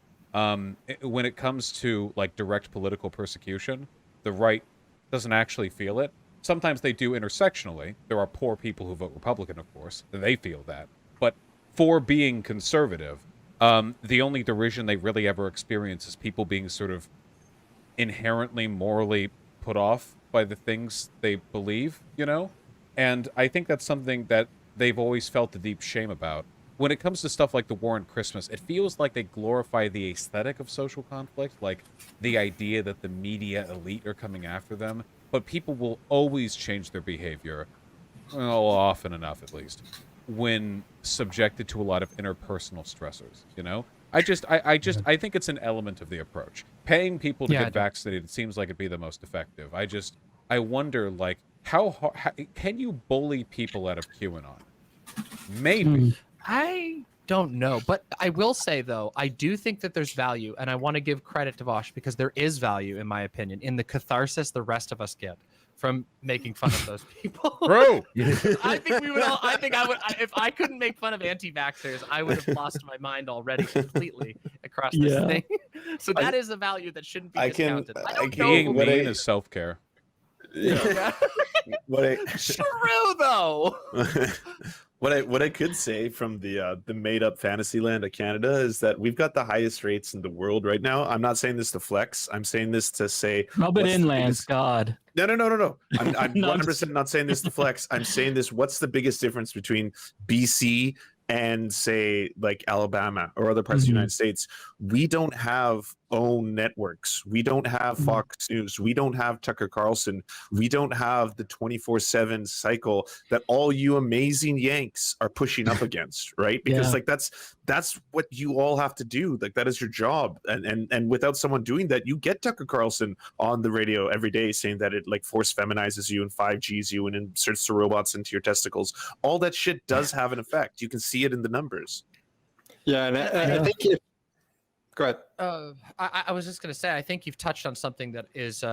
S5: When it comes to like direct political persecution, the right doesn't actually feel it. Sometimes they do intersectionally. There are poor people who vote Republican, of course, they feel that. But for being conservative, the only derision they really ever experience is people being sort of inherently morally put off by the things they believe, you know? And I think that's something that they've always felt a deep shame about. When it comes to stuff like the war on Christmas, it feels like they glorify the aesthetic of social conflict, like the idea that the media elite are coming after them. But people will always change their behavior, well, often enough at least, when subjected to a lot of interpersonal stressors, you know? I think it's an element of the approach. Paying people to get vaccinated seems like it'd be the most effective. I wonder, like, how can you bully people out of QAnon? Maybe.
S3: I don't know, but I will say, though, I do think that there's value, and I want to give credit to Vaush, because there is value, in my opinion, in the catharsis the rest of us get from making fun of those people.
S5: Bro!
S3: I think I would, if I couldn't make fun of anti-vaxxers, I would have lost my mind already completely across this thing. So that is a value that shouldn't be discounted.
S5: Being mean is self-care.
S3: Yeah. True, though.
S4: What I could say from the made up fantasy land of Canada is that we've got the highest rates in the world right now. I'm not saying this to flex. I'm saying this to say
S1: Muppet Inlands, God.
S4: No. I'm 100% not saying this to flex. I'm saying this. What's the biggest difference between BC and say like Alabama or other parts of the United States? We don't have own networks. We don't have Fox News. We don't have Tucker Carlson. We don't have the 24/7 cycle that all you amazing Yanks are pushing up against, right? Because like that's what you all have to do. Like that is your job. And without someone doing that, you get Tucker Carlson on the radio every day saying that it like force feminizes you and 5Gs you and inserts the robots into your testicles. All that shit does have an effect. You can see it in the numbers.
S2: Yeah, and I think if go ahead.
S3: I was just going to say, I think you've touched on something that is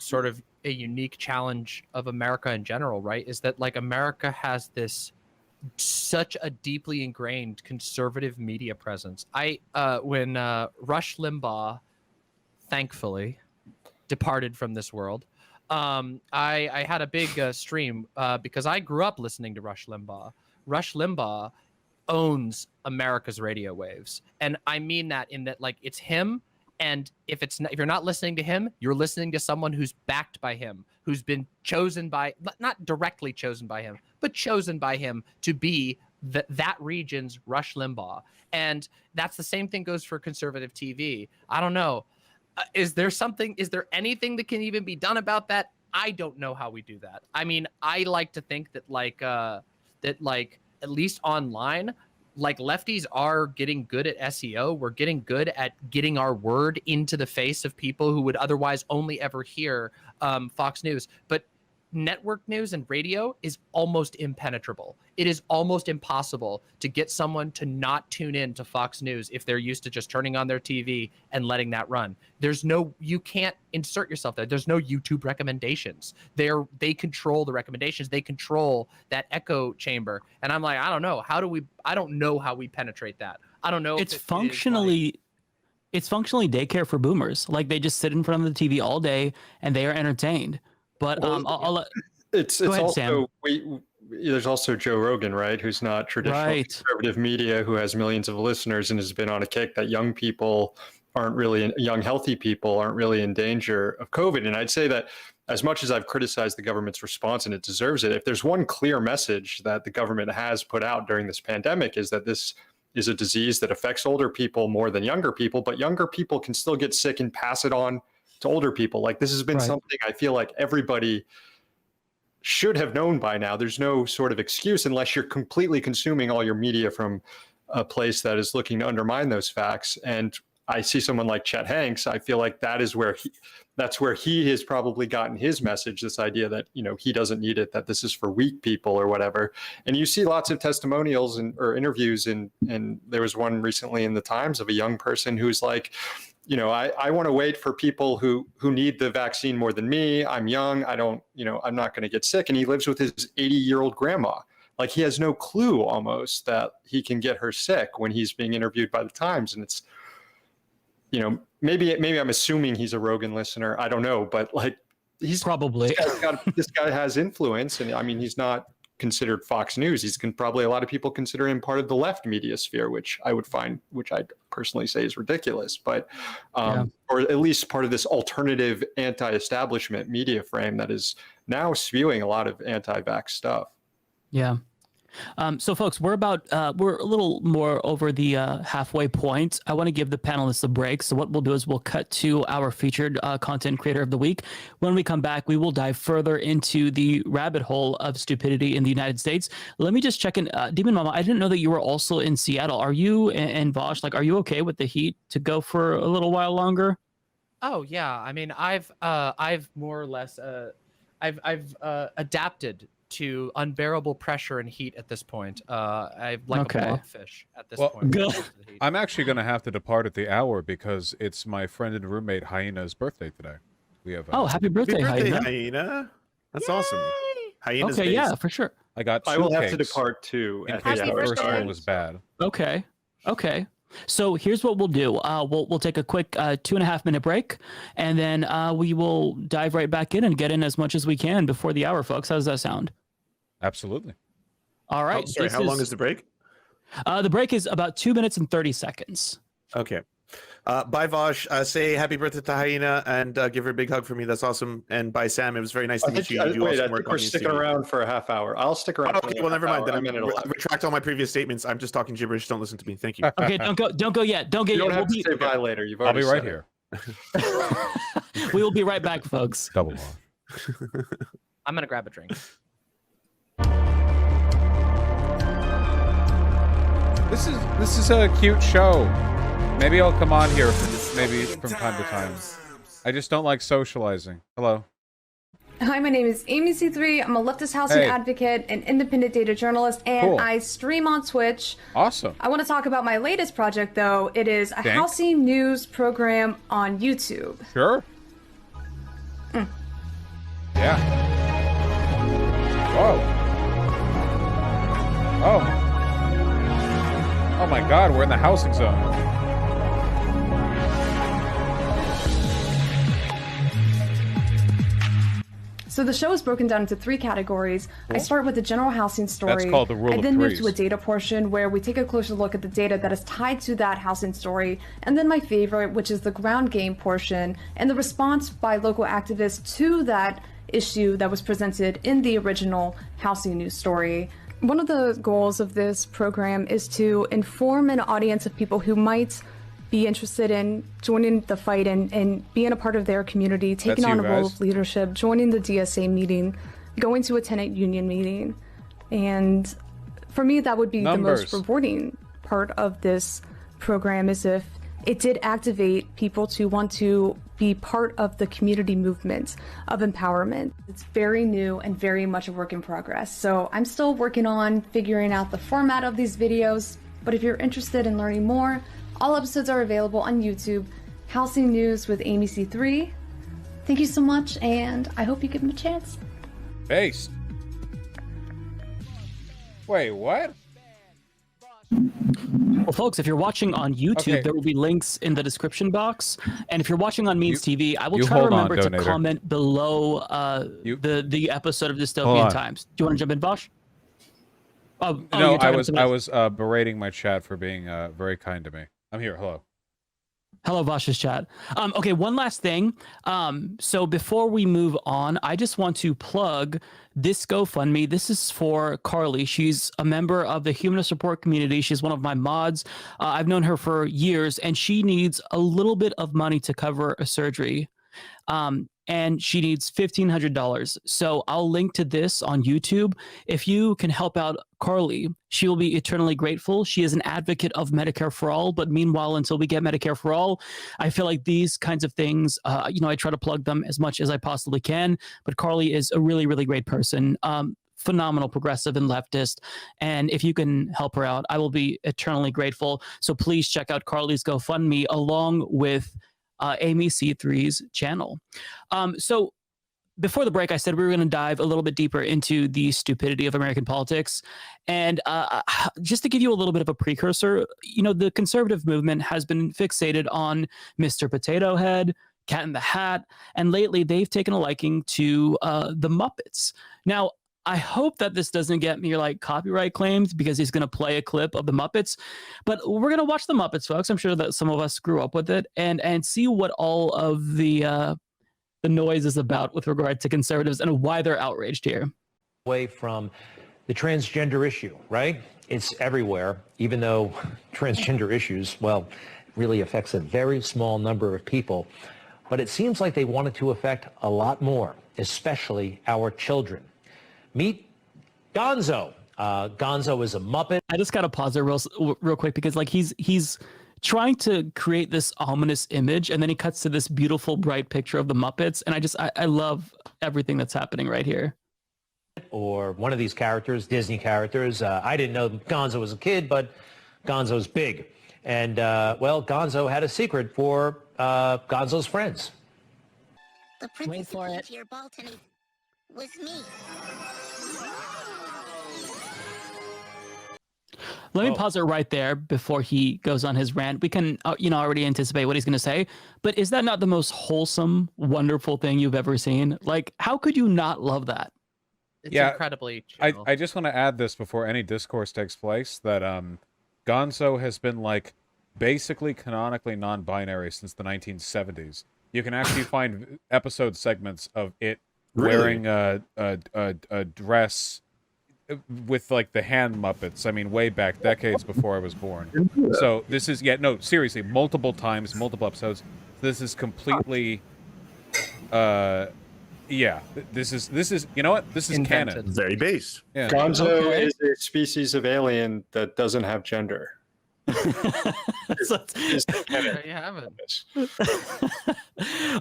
S3: sort of a unique challenge of America in general, right? Is that like America has this such a deeply ingrained conservative media presence. When Rush Limbaugh, thankfully, departed from this world, I had a big stream because I grew up listening to Rush Limbaugh. Rush Limbaugh owns America's radio waves, and I mean that in that like it's him, and if you're not listening to him, you're listening to someone who's backed by him, who's been chosen by, not directly chosen by him, but chosen by him to be that region's Rush Limbaugh. And that's the same thing goes for conservative TV. I don't know, is there anything that can even be done about that? I don't know how we do that. I mean, I like to think that at least online, like lefties are getting good at SEO. We're getting good at getting our word into the face of people who would otherwise only ever hear Fox News. But network news and radio is almost impenetrable. It is almost impossible to get someone to not tune in to Fox News if they're used to just turning on their TV and letting that run. You can't insert yourself there. There's no YouTube recommendations. They control the recommendations. They control that echo chamber. And I'm like, I don't know. I don't know how we penetrate that. I don't know.
S1: It's functionally daycare for boomers. Like they just sit in front of the TV all day and they are entertained. But
S2: it's
S1: ahead,
S2: also there's also Joe Rogan, right, who's not traditional conservative media, who has millions of listeners and has been on a kick that young healthy people aren't really in danger of COVID. And I'd say that as much as I've criticized the government's response, and it deserves it, if there's one clear message that the government has put out during this pandemic, is that this is a disease that affects older people more than younger people, but younger people can still get sick and pass it on to older people. Like this has been something I feel like everybody should have known by now. There's no sort of excuse unless you're completely consuming all your media from a place that is looking to undermine those facts. And I see someone like Chet Hanks, I feel like that's where he has probably gotten his message, this idea that, he doesn't need it, that this is for weak people or whatever. And you see lots of testimonials or interviews, and there was one recently in the Times of a young person who's like, you know, I want to wait for people who need the vaccine more than me. I'm young. I don't, you know, I'm not going to get sick. And he lives with his 80-year-old grandma. Like, he has no clue almost that he can get her sick when he's being interviewed by the Times. And it's, you know, maybe I'm assuming he's a Rogan listener. I don't know, but like, he's
S1: probably
S2: this guy has influence. And I mean, he's not considered Fox News. Probably a lot of people consider him part of the left media sphere, which I'd personally say is ridiculous, but or at least part of this alternative anti-establishment media frame that is now spewing a lot of anti-vax stuff.
S1: Yeah. So folks, we're a little more over the halfway point. I want to give the panelists a break. So what we'll do is we'll cut to our featured content creator of the week. When we come back, we will dive further into the rabbit hole of stupidity in the United States. Let me just check in. DemonMama, I didn't know that you were also in Seattle. Are you and Vaush, like, are you okay with the heat to go for a little while longer?
S3: Oh yeah. I mean, I've more or less I've adapted to unbearable pressure and heat at this point. I'm like a blobfish at this point.
S1: Good.
S5: I'm actually going to have to depart at the hour because it's my friend and roommate Hyena's birthday today. We have
S1: happy birthday, Hyena.
S4: Hyena. That's awesome. Hyena's
S1: okay, yeah, for sure.
S5: I
S2: will have to depart too.
S5: In case the first one was bad.
S1: Okay. So here's what we'll do. We'll take a quick 2.5 minute break, and then we will dive right back in and get in as much as we can before the hour, folks. How does that sound?
S5: Absolutely.
S1: All right.
S4: Oh, sorry, how long is the break?
S1: The break is about 2 minutes and 30 seconds.
S4: Okay. Bye, Vaush. Say happy birthday to Hyena and give her a big hug for me. That's awesome. And bye, Sam. It was very nice to meet you.
S2: Wait, I think we're sticking around for a half hour. I'll stick around.
S4: Oh, okay, well, never mind. Then I'm going to retract all my previous statements. I'm just talking gibberish. Don't listen to me. Thank you.
S1: Okay, don't go yet. Don't
S2: You don't have to say bye later.
S5: I'll be right here.
S1: We will be right back, folks.
S5: Double off.
S3: I'm gonna grab a drink.
S5: This is a cute show. Maybe I'll come on here from time to time. I just don't like socializing. Hello.
S8: Hi, my name is Amy C3. I'm a leftist housing advocate and independent data journalist, and I stream on Twitch.
S5: Awesome.
S8: I want to talk about my latest project, though. It is a housing news program on YouTube.
S5: Sure. Yeah. Whoa. Oh. Oh my God, we're in the housing zone.
S8: So the show is broken down into 3 categories. I start with the general housing story.
S5: That's called the rule of
S8: I then move
S5: threes.
S8: to a data portion where we take a closer look at the data that is tied to that housing story. And then my favorite, which is the ground game portion and the response by local activists to that issue that was presented in the original housing news story. One of the goals of this program is to inform an audience of people who might be interested in joining the fight and being a part of their community, taking on a role of leadership, joining the DSA meeting, going to a tenant union meeting. And for me, that would be the most rewarding part of this program, is if it did activate people to want to be part of the community movement of empowerment. It's very new and very much a work in progress. So I'm still working on figuring out the format of these videos, but if you're interested in learning more, all episodes are available on YouTube. Housing News with Amy C3. Thank you so much, and I hope you give them a chance.
S5: Based. Wait, what?
S1: Well, folks, if you're watching on YouTube, there will be links in the description box. And if you're watching on Means TV, I will try to remember to comment below the episode of Dystopian Times. Do you want to jump in, Vaush?
S5: No, I was berating my chat for being very kind to me. I'm here. Hello.
S1: Hello, Vaush's chat. Okay, one last thing. So before we move on, I just want to plug this GoFundMe. This is for Carly. She's a member of the Humanist Report community. She's one of my mods. I've known her for years, and she needs a little bit of money to cover a surgery. And she needs $1,500. So I'll link to this on YouTube. If you can help out Carly, she will be eternally grateful. She is an advocate of Medicare for all, but meanwhile, until we get Medicare for all, I feel like these kinds of things, I try to plug them as much as I possibly can. But Carly is a really, really great person. Phenomenal progressive and leftist. And if you can help her out, I will be eternally grateful. So please check out Carly's GoFundMe along with Amy C3's channel. So before the break, I said we were going to dive a little bit deeper into the stupidity of American politics. And just to give you a little bit of a precursor, you know, the conservative movement has been fixated on Mr. Potato Head, Cat in the Hat, and lately they've taken a liking to the Muppets. Now, I hope that this doesn't get me like copyright claims because he's going to play a clip of the Muppets, but we're going to watch the Muppets, folks. I'm sure that some of us grew up with it, and see what all of the noise is about with regard to conservatives and why they're outraged here.
S9: Away from the transgender issue, right? It's everywhere, even though transgender issues, well, really affects a very small number of people. But it seems like they want it to affect a lot more, especially our children. Meet Gonzo. Gonzo is a Muppet.
S1: I just got to pause there real quick because like he's trying to create this ominous image, and then he cuts to this beautiful, bright picture of the Muppets, and I love everything that's happening right here.
S9: Or one of these characters, Disney characters. I didn't know Gonzo was a kid, but Gonzo's big. And, well, Gonzo had a secret for Gonzo's friends.
S10: The princess who came to your ball tonight was me.
S1: Let me pause it right there before he goes on his rant. We can, you know, already anticipate what he's going to say. But is that not the most wholesome, wonderful thing you've ever seen? Like, how could you not love that?
S3: It's incredibly chill.
S5: I just want to add this before any discourse takes place, that Gonzo has been, like, basically canonically non-binary since the 1970s. You can actually find episode segments of it wearing a dress with like the hand Muppets. I mean, way back decades before I was born. So this is seriously, multiple times, multiple episodes. This is completely this is you know what? This is canon.
S4: Very based.
S5: Yeah.
S2: Gonzo is a species of alien that doesn't have gender.
S3: There you have it.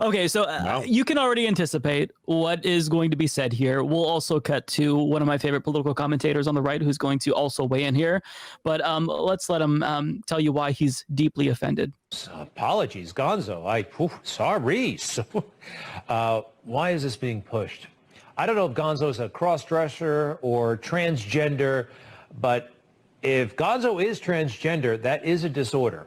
S1: Okay, so you can already anticipate what is going to be said here. We'll also cut to one of my favorite political commentators on the right who's going to also weigh in here. But let's let him tell you why he's deeply offended.
S9: Apologies, Gonzo. Sorry. So, why is this being pushed? I don't know if Gonzo's a cross-dresser or transgender, but if Gonzo is transgender, that is a disorder.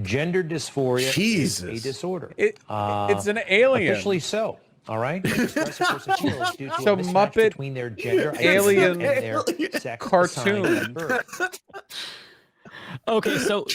S9: Gender dysphoria is a disorder.
S5: It's an alien.
S9: Officially so. All right. So
S5: Muppet
S9: between their gender
S5: alien
S9: and their sex
S5: cartoon.
S1: Okay, so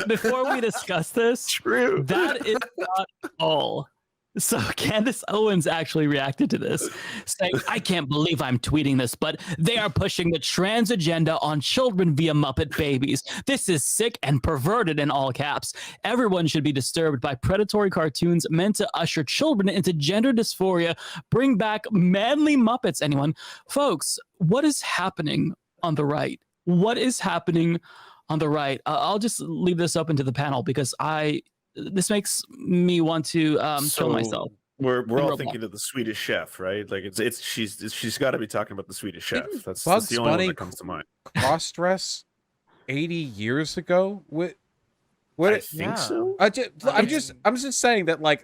S1: before we discuss this, that is not all. So Candace Owens actually reacted to this, saying, I can't believe I'm tweeting this, but they are pushing the trans agenda on children via Muppet babies. This is sick and perverted in all caps. Everyone should be disturbed by predatory cartoons meant to usher children into gender dysphoria. Bring back manly Muppets, anyone. Folks, what is happening on the right? What is happening on the right? I'll just leave this open to the panel because this makes me want to kill myself.
S4: We're all thinking of the Swedish Chef, right? Like she's got to be talking about the Swedish Chef. That's the only one that comes to mind.
S5: Cross-dress 80 years ago.
S4: I think so.
S5: I'm just saying that like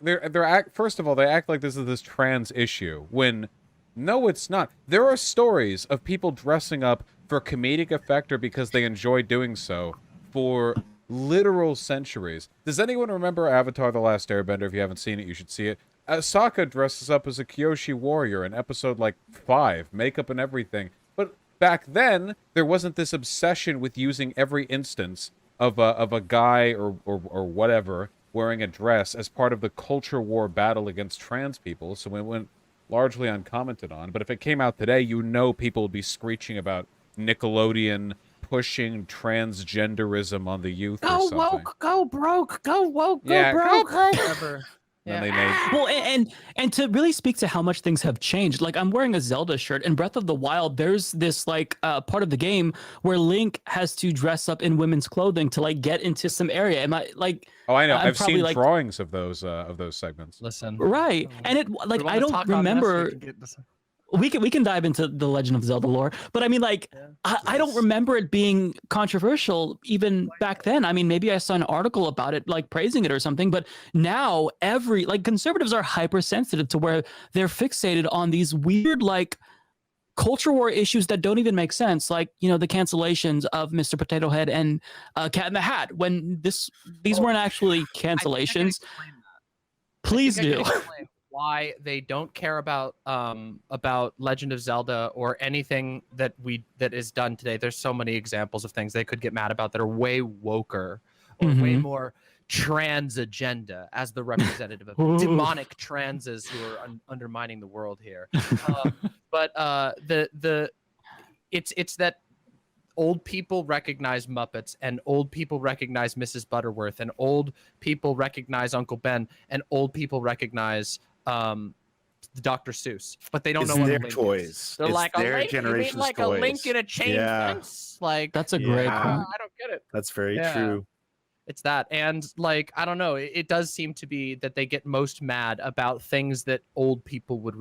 S5: first of all, they act like this is this trans issue when no, it's not. There are stories of people dressing up for comedic effect or because they enjoy doing so for literal centuries. Does anyone remember Avatar: The Last Airbender? If you haven't seen it, you should see it. Sokka dresses up as a Kyoshi warrior in episode like 5, makeup and everything. But back then, there wasn't this obsession with using every instance of a guy or whatever wearing a dress as part of the culture war battle against trans people. So it went largely uncommented on. But if it came out today, you know people would be screeching about Nickelodeon pushing transgenderism on the youth or something.
S3: Go woke, go broke, go woke, go broke. Whatever.
S5: Yeah.
S1: Well, and to really speak to how much things have changed, like I'm wearing a Zelda shirt. In Breath of the Wild, there's this like part of the game where Link has to dress up in women's clothing to like get into some area. Am I like?
S5: Oh, I know. I've seen drawings of those segments.
S3: Listen,
S1: right, and it like I don't remember. we can dive into the Legend of Zelda lore, but I mean, like, I don't remember it being controversial even back then. I mean, maybe I saw an article about it, like praising it or something, but now conservatives are hypersensitive to where they're fixated on these weird, like, culture war issues that don't even make sense, like, you know, the cancellations of Mr. Potato Head and Cat in the Hat, when these weren't actually cancellations. Please do.
S3: Why they don't care about Legend of Zelda or anything that is done today. There's so many examples of things they could get mad about that are way woker or way more trans agenda, as the representative of demonic transes who are undermining the world here. But it's that old people recognize Muppets, and old people recognize Mrs. Butterworth, and old people recognize Uncle Ben, and old people recognize Dr. Seuss, but they don't know what
S4: their
S3: a link
S4: toys.
S3: is. They're
S4: It's
S3: like
S4: their
S3: a link,
S4: generation's
S3: you mean like
S4: toys.
S3: a link in a chain fence? Like,
S1: that's a great point.
S3: I don't get it.
S4: That's very true.
S3: It's that. And like, I don't know, it does seem to be that they get most mad about things that old people would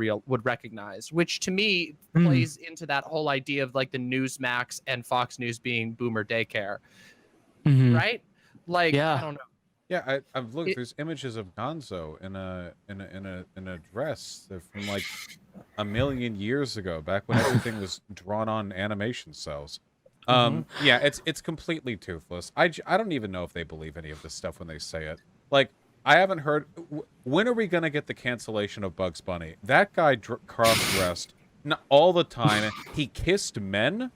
S3: recognize, which to me plays into that whole idea of like the Newsmax and Fox News being boomer daycare. Right? Like, I don't know.
S5: Yeah, I've looked. There's images of Gonzo in a dress. They're from like a million years ago, back when everything was drawn on animation cells. Yeah, it's completely toothless. I don't even know if they believe any of this stuff when they say it. Like, I haven't heard. When are we gonna get the cancellation of Bugs Bunny? That guy cross-dressed all the time. He kissed men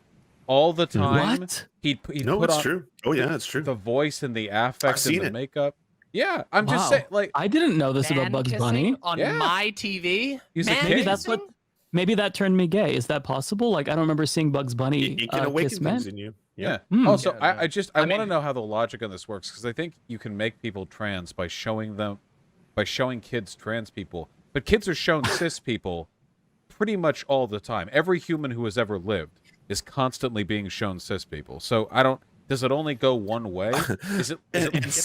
S5: all the time.
S1: What?
S4: No,
S5: put
S4: it's
S5: on
S4: true. Oh yeah, it's true.
S5: the voice and the affect and the makeup. Yeah, I'm just
S1: Wow.
S5: saying. Like,
S1: I didn't know this about Bugs Bunny.
S3: On my TV?
S5: He's a
S3: Man
S1: Maybe
S5: kid.
S1: that's what. Maybe that turned me gay. Is that possible? Like, I don't remember seeing Bugs Bunny
S4: It can awaken
S1: kiss men.
S4: things in you.
S5: Yeah.
S1: Hmm.
S5: Also,
S3: Yeah,
S5: I
S3: no.
S5: want to know how the logic on this works, because I think you can make people trans by showing kids trans people, but kids are shown cis people pretty much all the time. Every human who has ever lived is constantly being shown cis people. So I don't. Does it only go one way? Is it?
S4: It's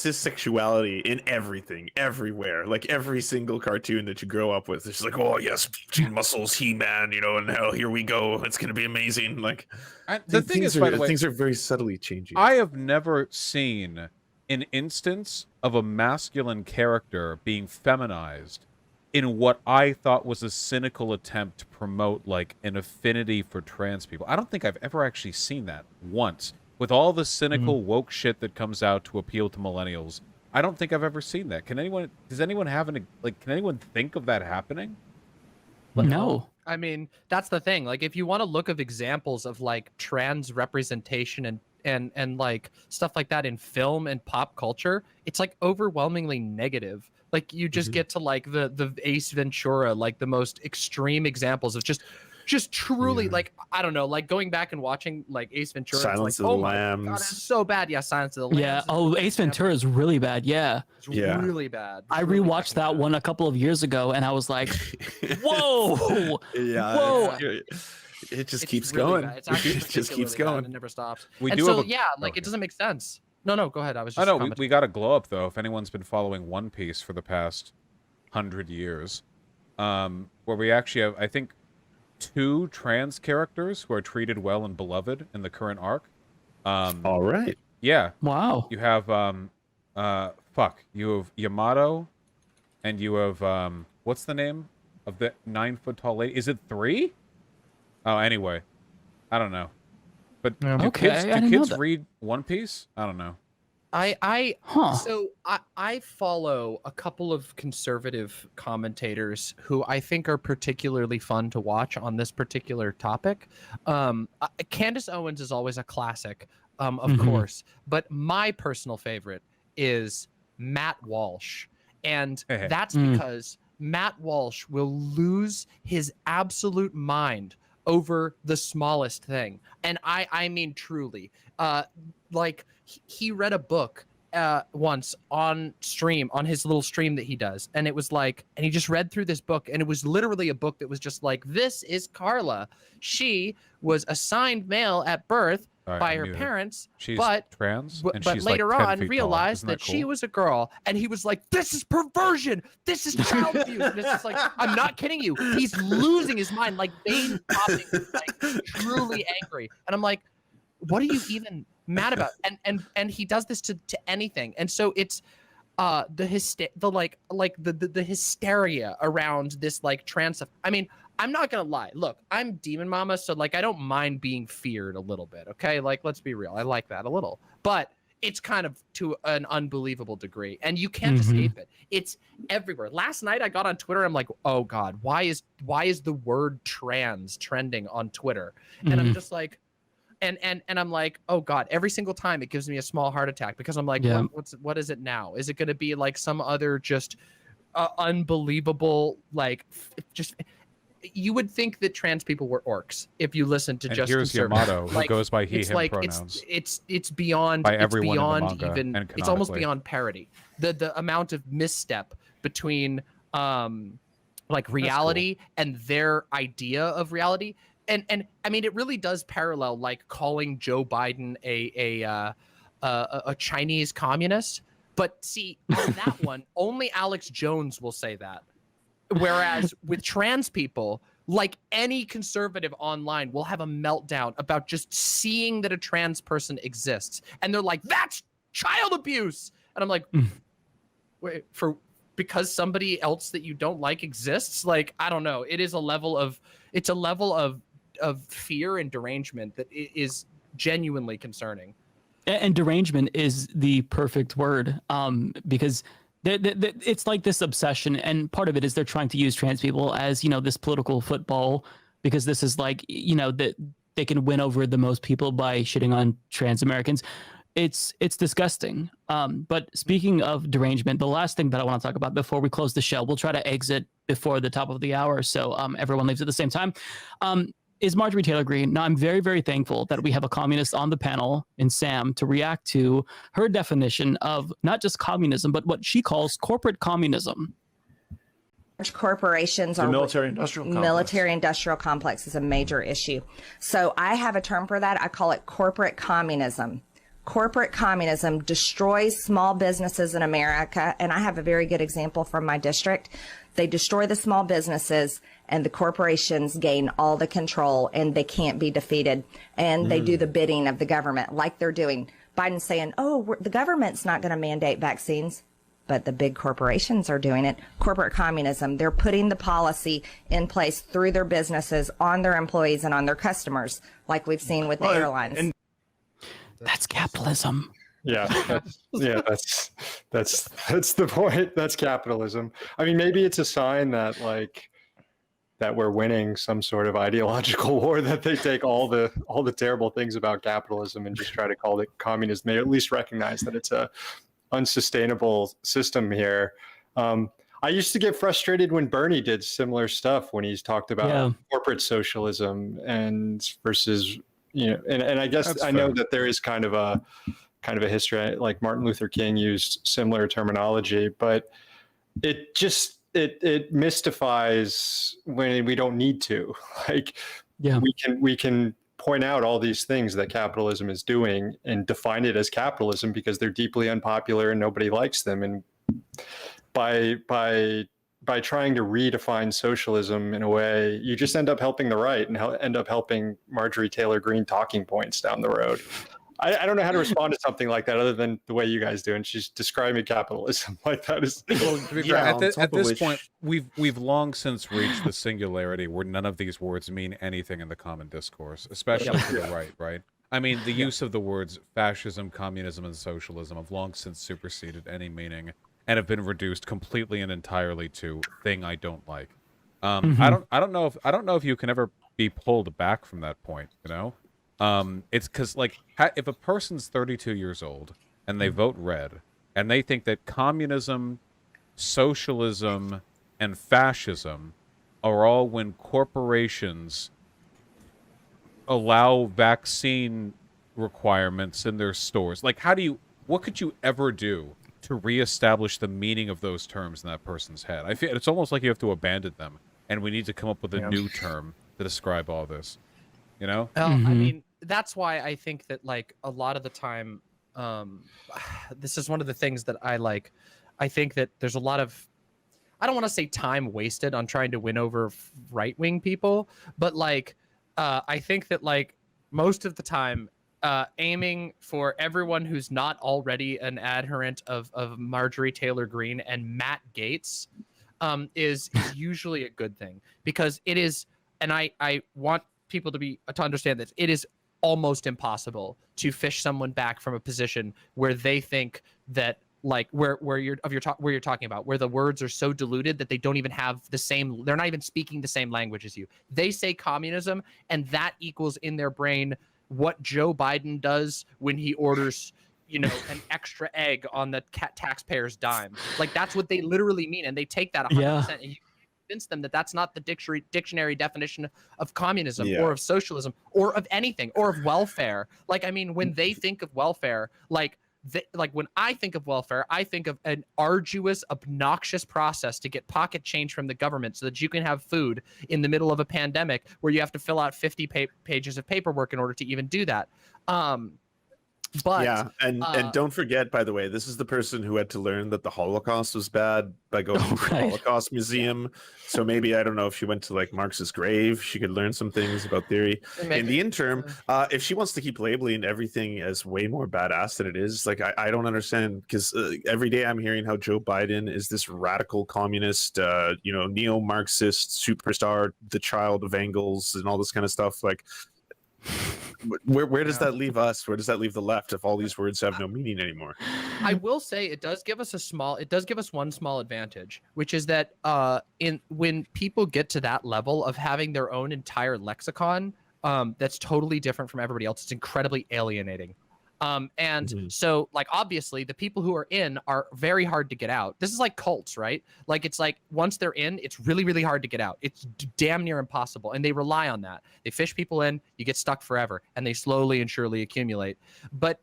S4: cissexuality in everything, everywhere. Like every single cartoon that you grow up with, it's like, oh yes, muscles, He-Man, you know, and hell, here we go. It's gonna be amazing. Like,
S5: The thing is, by the way,
S4: things are very subtly changing.
S5: I have never seen an instance of a masculine character being feminized in what I thought was a cynical attempt to promote, like, an affinity for trans people. I don't think I've ever actually seen that once. With all the cynical woke shit that comes out to appeal to millennials, I don't think I've ever seen that. Does anyone have can anyone think of that happening?
S1: No.
S3: I mean, that's the thing. Like, if you want to look of examples of like trans representation and like stuff like that in film and pop culture, it's like overwhelmingly negative. Like, you just get to like the Ace Ventura, like the most extreme examples of just truly like, I don't know, like going back and watching like Ace Ventura.
S4: Silence
S3: like,
S4: of the
S3: oh my
S4: Lambs.
S3: God, it's so bad. Yeah, Silence of the Lambs.
S1: Yeah.
S3: is
S1: Oh,
S3: a great
S1: Ace
S3: example.
S1: Ventura is really bad. Yeah.
S3: It's
S4: Yeah.
S3: really bad.
S1: I
S3: Really
S1: rewatched
S3: fucking
S1: that
S3: bad.
S1: one a couple of years ago, and I was like, "Whoa,
S4: Yeah.
S1: whoa!"
S4: It just
S3: It's
S4: keeps
S3: really
S4: going.
S3: bad. It's actually
S4: It just keeps
S3: particularly bad.
S4: going.
S3: It never stops.
S5: We
S3: And
S5: do
S3: so
S5: have a-
S3: yeah, like
S5: okay.
S3: it doesn't make sense. No, go ahead. I was
S5: I
S3: just.
S5: know
S3: commenting.
S5: we got a glow up though. If anyone's been following One Piece for the past 100 years, where we actually have, I think, 2 trans characters who are treated well and beloved in the current arc.
S4: All right.
S5: Yeah,
S1: Wow.
S5: you have you have Yamato, and you have what's the name of the 9-foot tall lady? Is it 3? Oh, anyway, I don't know. But do
S1: Okay, I didn't know
S5: kids
S1: that.
S5: read One Piece? I don't know.
S3: So I follow a couple of conservative commentators who I think are particularly fun to watch on this particular topic. Candace Owens is always a classic, of course, but my personal favorite is Matt Walsh, and that's because Matt Walsh will lose his absolute mind over the smallest thing, and I mean truly, like he read a book once on stream, on his little stream that he does, and it was like, and he just read through this book, and it was literally a book that was just like, this is Carla. She was assigned male at birth by her parents,
S5: she's
S3: but
S5: trans, and
S3: but
S5: she's
S3: later
S5: like 10
S3: on
S5: feet
S3: realized
S5: tall.
S3: that she was a girl, and he was like, this is perversion, this is child abuse. And it's just like, I'm not kidding you, he's losing his mind, like veins popping, like truly angry. And I'm like, what are you even mad about? And he does this to anything. And so it's the hysteria around this like trans stuff. I mean, I'm not gonna lie. Look, I'm DemonMama, so like I don't mind being feared a little bit. Okay, like let's be real. I like that a little, but it's kind of to an unbelievable degree, and you can't escape it. It's everywhere. Last night I got on Twitter. I'm like, oh god, why is the word trans trending on Twitter? And I'm just like, and I'm like, oh god, every single time it gives me a small heart attack, because I'm like, what is it now? Is it going to be like some other just unbelievable like just. You would think that trans people were orcs if you listen to just
S5: here's your motto, who goes by he, him
S3: like,
S5: pronouns.
S3: It's beyond,
S5: by
S3: it's
S5: everyone
S3: beyond
S5: in the manga,
S3: even,
S5: and
S3: it's almost
S5: canonically.
S3: beyond parody. The amount of misstep between like reality and their idea of reality. And I mean, it really does parallel like calling Joe Biden a Chinese communist. But see, on that one, only Alex Jones will say that. Whereas with trans people, like any conservative online will have a meltdown about just seeing that a trans person exists. And they're like, that's child abuse. And I'm like, wait, because somebody else that you don't like exists? Like, I don't know. It is a level of fear and derangement that is genuinely concerning.
S1: And derangement is the perfect word, because it's like this obsession, and part of it is they're trying to use trans people as, you know, this political football, because this is like, you know, that they can win over the most people by shitting on trans Americans. It's disgusting. But speaking of derangement, the last thing that I want to talk about before we close the show, we'll try to exit before the top of the hour, so everyone leaves at the same time, is Marjorie Taylor Greene. Now, I'm very, very thankful that we have a communist on the panel in Sam to react to her definition of not just communism, but what she calls corporate communism.
S11: Corporations are military-industrial complex is a major issue. So I have a term for that. I call it corporate communism. Corporate communism destroys small businesses in America, and I have a very good example from my district. They destroy the small businesses, and the corporations gain all the control, and they can't be defeated. And they do the bidding of the government, like they're doing. Biden's saying, oh, the government's not going to mandate vaccines, but the big corporations are doing it. Corporate communism, they're putting the policy in place through their businesses on their employees and on their customers, like we've seen with the airlines. And
S1: that's capitalism.
S2: Yeah, that's the point. That's capitalism. I mean, maybe it's a sign that that we're winning some sort of ideological war, that they take all the terrible things about capitalism and just try to call it communism. They at least recognize that it's a unsustainable system here. I used to get frustrated when Bernie did similar stuff, when he's talked about corporate socialism and versus, you know, and I guess I know that there is kind of a history, like Martin Luther King used similar terminology, but it just it mystifies when we don't need to. Like, we can point out all these things that capitalism is doing and define it as capitalism because they're deeply unpopular and nobody likes them. And by trying to redefine socialism in a way, you just end up helping the right and end up helping Marjorie Taylor Greene talking points down the road. I don't know how to respond to something like that other than the way you guys do, and she's describing capitalism like that is.
S5: Well, at this point, we've long since reached the singularity where none of these words mean anything in the common discourse, especially to the right. Right? I mean, the use of the words fascism, communism, and socialism have long since superseded any meaning and have been reduced completely and entirely to thing I don't like. I don't know if you can ever be pulled back from that point. You know. It's because, like, if a person's 32 years old and they vote red and they think that communism, socialism, and fascism are all when corporations allow vaccine requirements in their stores, like, how do what could you ever do to reestablish the meaning of those terms in that person's head? I feel it's almost like you have to abandon them, and we need to come up with a new term to describe all this. You know?
S3: Well, I mean, that's why I think that like a lot of the time, this is one of the things that I like. I think that there's a lot of, I don't want to say time wasted on trying to win over right-wing people, but like, I think that like most of the time, aiming for everyone who's not already an adherent of Marjorie Taylor Greene and Matt Gaetz is usually a good thing, because it is, and I want people to understand that it is almost impossible to fish someone back from a position where they think that like where you're talking about, where the words are so diluted that they don't even have the same, they're not even speaking the same language as you. They say communism, and that equals in their brain what Joe Biden does when he orders, you know, an extra egg on the taxpayer's dime. Like that's what they literally mean, and they take that 100%. And you convince them that that's not the dictionary definition of communism or of socialism or of anything or of welfare. Like, I mean, when they think of welfare, like when I think of welfare, I think of an arduous, obnoxious process to get pocket change from the government so that you can have food in the middle of a pandemic where you have to fill out 50 pages of paperwork in order to even do that. But
S4: yeah, and don't forget, by the way, this is the person who had to learn that the Holocaust was bad by going to the Holocaust Museum. So maybe, I don't know, if she went to like Marx's grave, she could learn some things about theory. In the interim, if she wants to keep labeling everything as way more badass than it is, like I don't understand, because every day I'm hearing how Joe Biden is this radical communist, you know, neo-Marxist superstar, the child of Engels and all this kind of stuff. Like, where does that leave us? Where does that leave the left if all these words have no meaning anymore?
S3: I will say it does give us one small advantage, which is that when people get to that level of having their own entire lexicon that's totally different from everybody else, it's incredibly alienating. So like, obviously the people who are in are very hard to get out. This is like cults, right? Like, it's like once they're in, it's really, really hard to get out. It's damn near impossible. And they rely on that. They fish people in, you get stuck forever, and they slowly and surely accumulate. But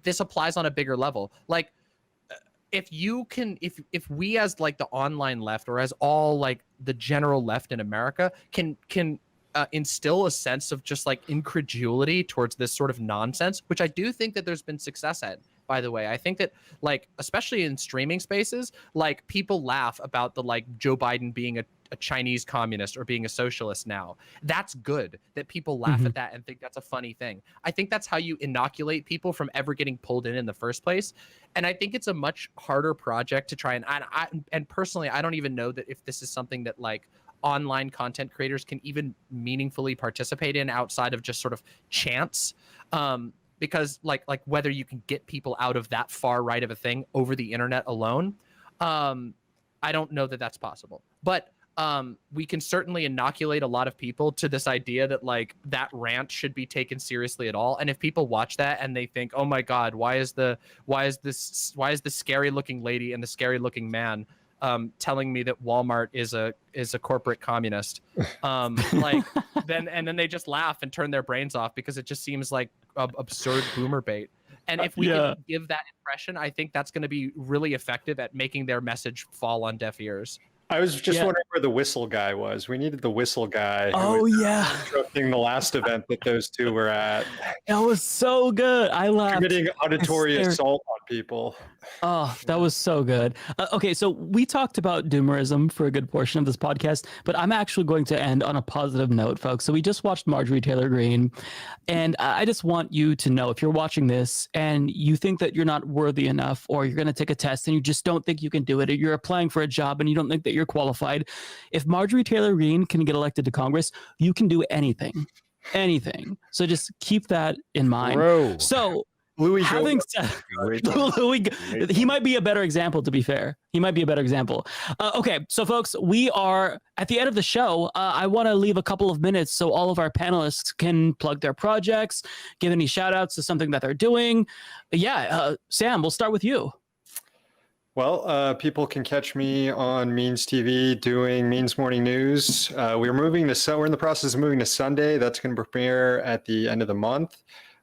S3: this applies on a bigger level. Like, if we as like the online left, or as all like the general left in America can instill a sense of just like incredulity towards this sort of nonsense, which I do think that there's been success at, by the way. I think that, like, especially in streaming spaces, like, people laugh about the like Joe Biden being a Chinese communist or being a socialist now. That's good that people laugh at that and think that's a funny thing. I think that's how you inoculate people from ever getting pulled in the first place. And I think it's a much harder project to try and personally, I don't even know that if this is something that like online content creators can even meaningfully participate in outside of just sort of chance, because like whether you can get people out of that far right of a thing over the internet alone, I don't know that that's possible. But we can certainly inoculate a lot of people to this idea that like that rant should be taken seriously at all. And if people watch that and they think, oh my God, why is the scary looking lady and the scary looking man telling me that Walmart is a corporate communist, like then they just laugh and turn their brains off because it just seems like absurd boomer bait. And if we can give that impression, I think that's going to be really effective at making their message fall on deaf ears.
S2: I was just wondering where the whistle guy was. We needed the whistle guy.
S1: Oh, yeah.
S2: Interrupting the last event that those two were at.
S1: That was so good. I laughed.
S2: Committing auditory assault on people.
S1: Oh, that was so good. Okay, so we talked about doomerism for a good portion of this podcast, but I'm actually going to end on a positive note, folks. So we just watched Marjorie Taylor Greene, and I just want you to know, if you're watching this and you think that you're not worthy enough, or you're going to take a test and you just don't think you can do it, or you're applying for a job and you don't think that you're qualified, if Marjorie Taylor Greene can get elected to Congress, you can do anything. So just keep that in mind.
S2: Bro.
S1: So having said, he might be a better example, to be fair. He might be a better example. Okay, so folks, we are at the end of the show. I want to leave a couple of minutes so all of our panelists can plug their projects, give any shout outs to something that they're doing. Sam, we'll start with you.
S2: Well, people can catch me on Means TV doing Means Morning News. We're in the process of moving to Sunday. That's going to premiere at the end of the month.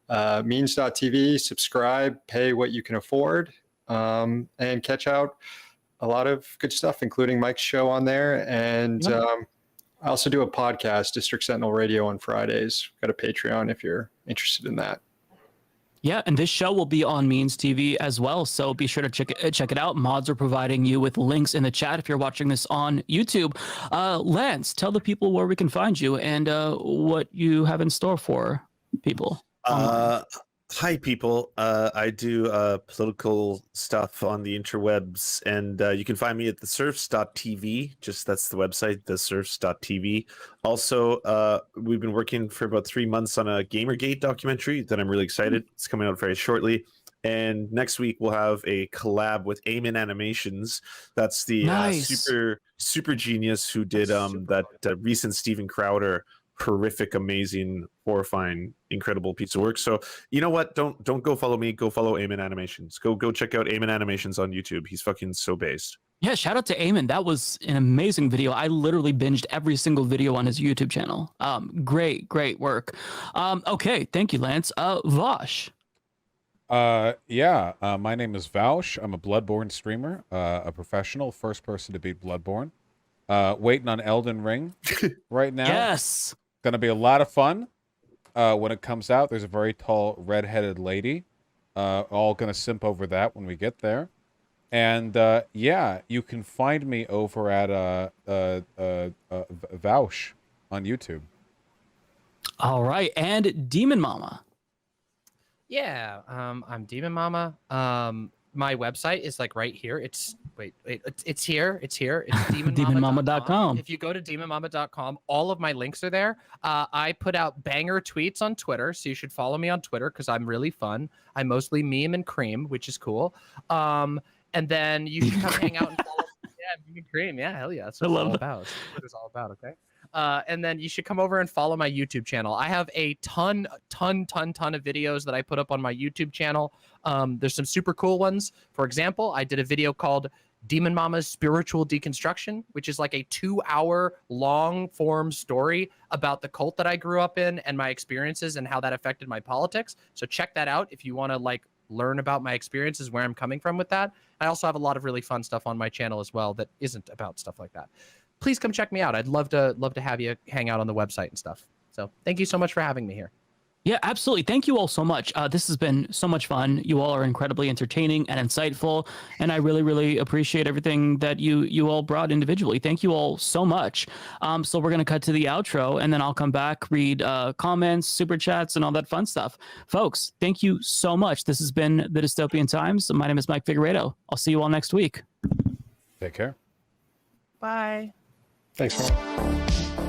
S2: means.tv, subscribe, pay what you can afford, and catch out a lot of good stuff, including Mike's show on there. And I also do a podcast, District Sentinel Radio, on Fridays. Got a Patreon if you're interested in that.
S1: Yeah, and this show will be on Means TV as well, so be sure to check it out. Mods are providing you with links in the chat if you're watching this on YouTube. Lance, tell the people where we can find you and what you have in store for people.
S4: Hi, people. I do political stuff on the interwebs, and you can find me at TheSerfs.tv. Just that's the website, TheSerfs.tv. Also, we've been working for about 3 months on a Gamergate documentary that I'm really excited. It's coming out very shortly. And next week we'll have a collab with Eamon Animations. That's the super genius who did that recent Steven Crowder horrific, amazing, horrifying, incredible piece of work. So you know what? Don't go follow me. Go follow Eamon Animations. Go check out Eamon Animations on YouTube. He's fucking so based.
S1: Yeah, shout out to Eamon. That was an amazing video. I literally binged every single video on his YouTube channel. Great work. Okay, thank you, Lance. Vaush.
S5: My name is Vaush. I'm a Bloodborne streamer, a professional, first person to beat Bloodborne. Waiting on Elden Ring right now.
S1: Yes.
S5: Gonna be a lot of fun. When it comes out, there's a very tall red-headed lady. All gonna simp over that when we get there. And you can find me over at Vaush on YouTube.
S1: All right, and DemonMama.
S3: Yeah, I'm DemonMama. My website is like right here. It's here. It's DemonMama.com. If you go to DemonMama.com, all of my links are there. I put out banger tweets on Twitter, so you should follow me on Twitter because I'm really fun. I mostly meme and cream, which is cool. And then you should come hang out and follow. Yeah, meme and cream. Yeah, hell yeah. That's what it's all about. That's what it's all about. Okay. And then you should come over and follow my YouTube channel. I have a ton of videos that I put up on my YouTube channel. There's some super cool ones. For example, I did a video called DemonMama's Spiritual Deconstruction, which is like a 2-hour long form story about the cult that I grew up in and my experiences and how that affected my politics. So check that out if you want to like learn about my experiences, where I'm coming from with that. I also have a lot of really fun stuff on my channel as well that isn't about stuff like that. Please come check me out. I'd love to have you hang out on the website and stuff. So thank you so much for having me here.
S1: Yeah, absolutely. Thank you all so much. This has been so much fun. You all are incredibly entertaining and insightful, and I really appreciate everything that you all brought individually. Thank you all so much. So we're going to cut to the outro, and then I'll come back, read comments, super chats, and all that fun stuff. Folks, thank you so much. This has been The Dystopian Times. My name is Mike Figueredo. I'll see you all next week.
S5: Take care.
S3: Bye.
S2: Thanks, man.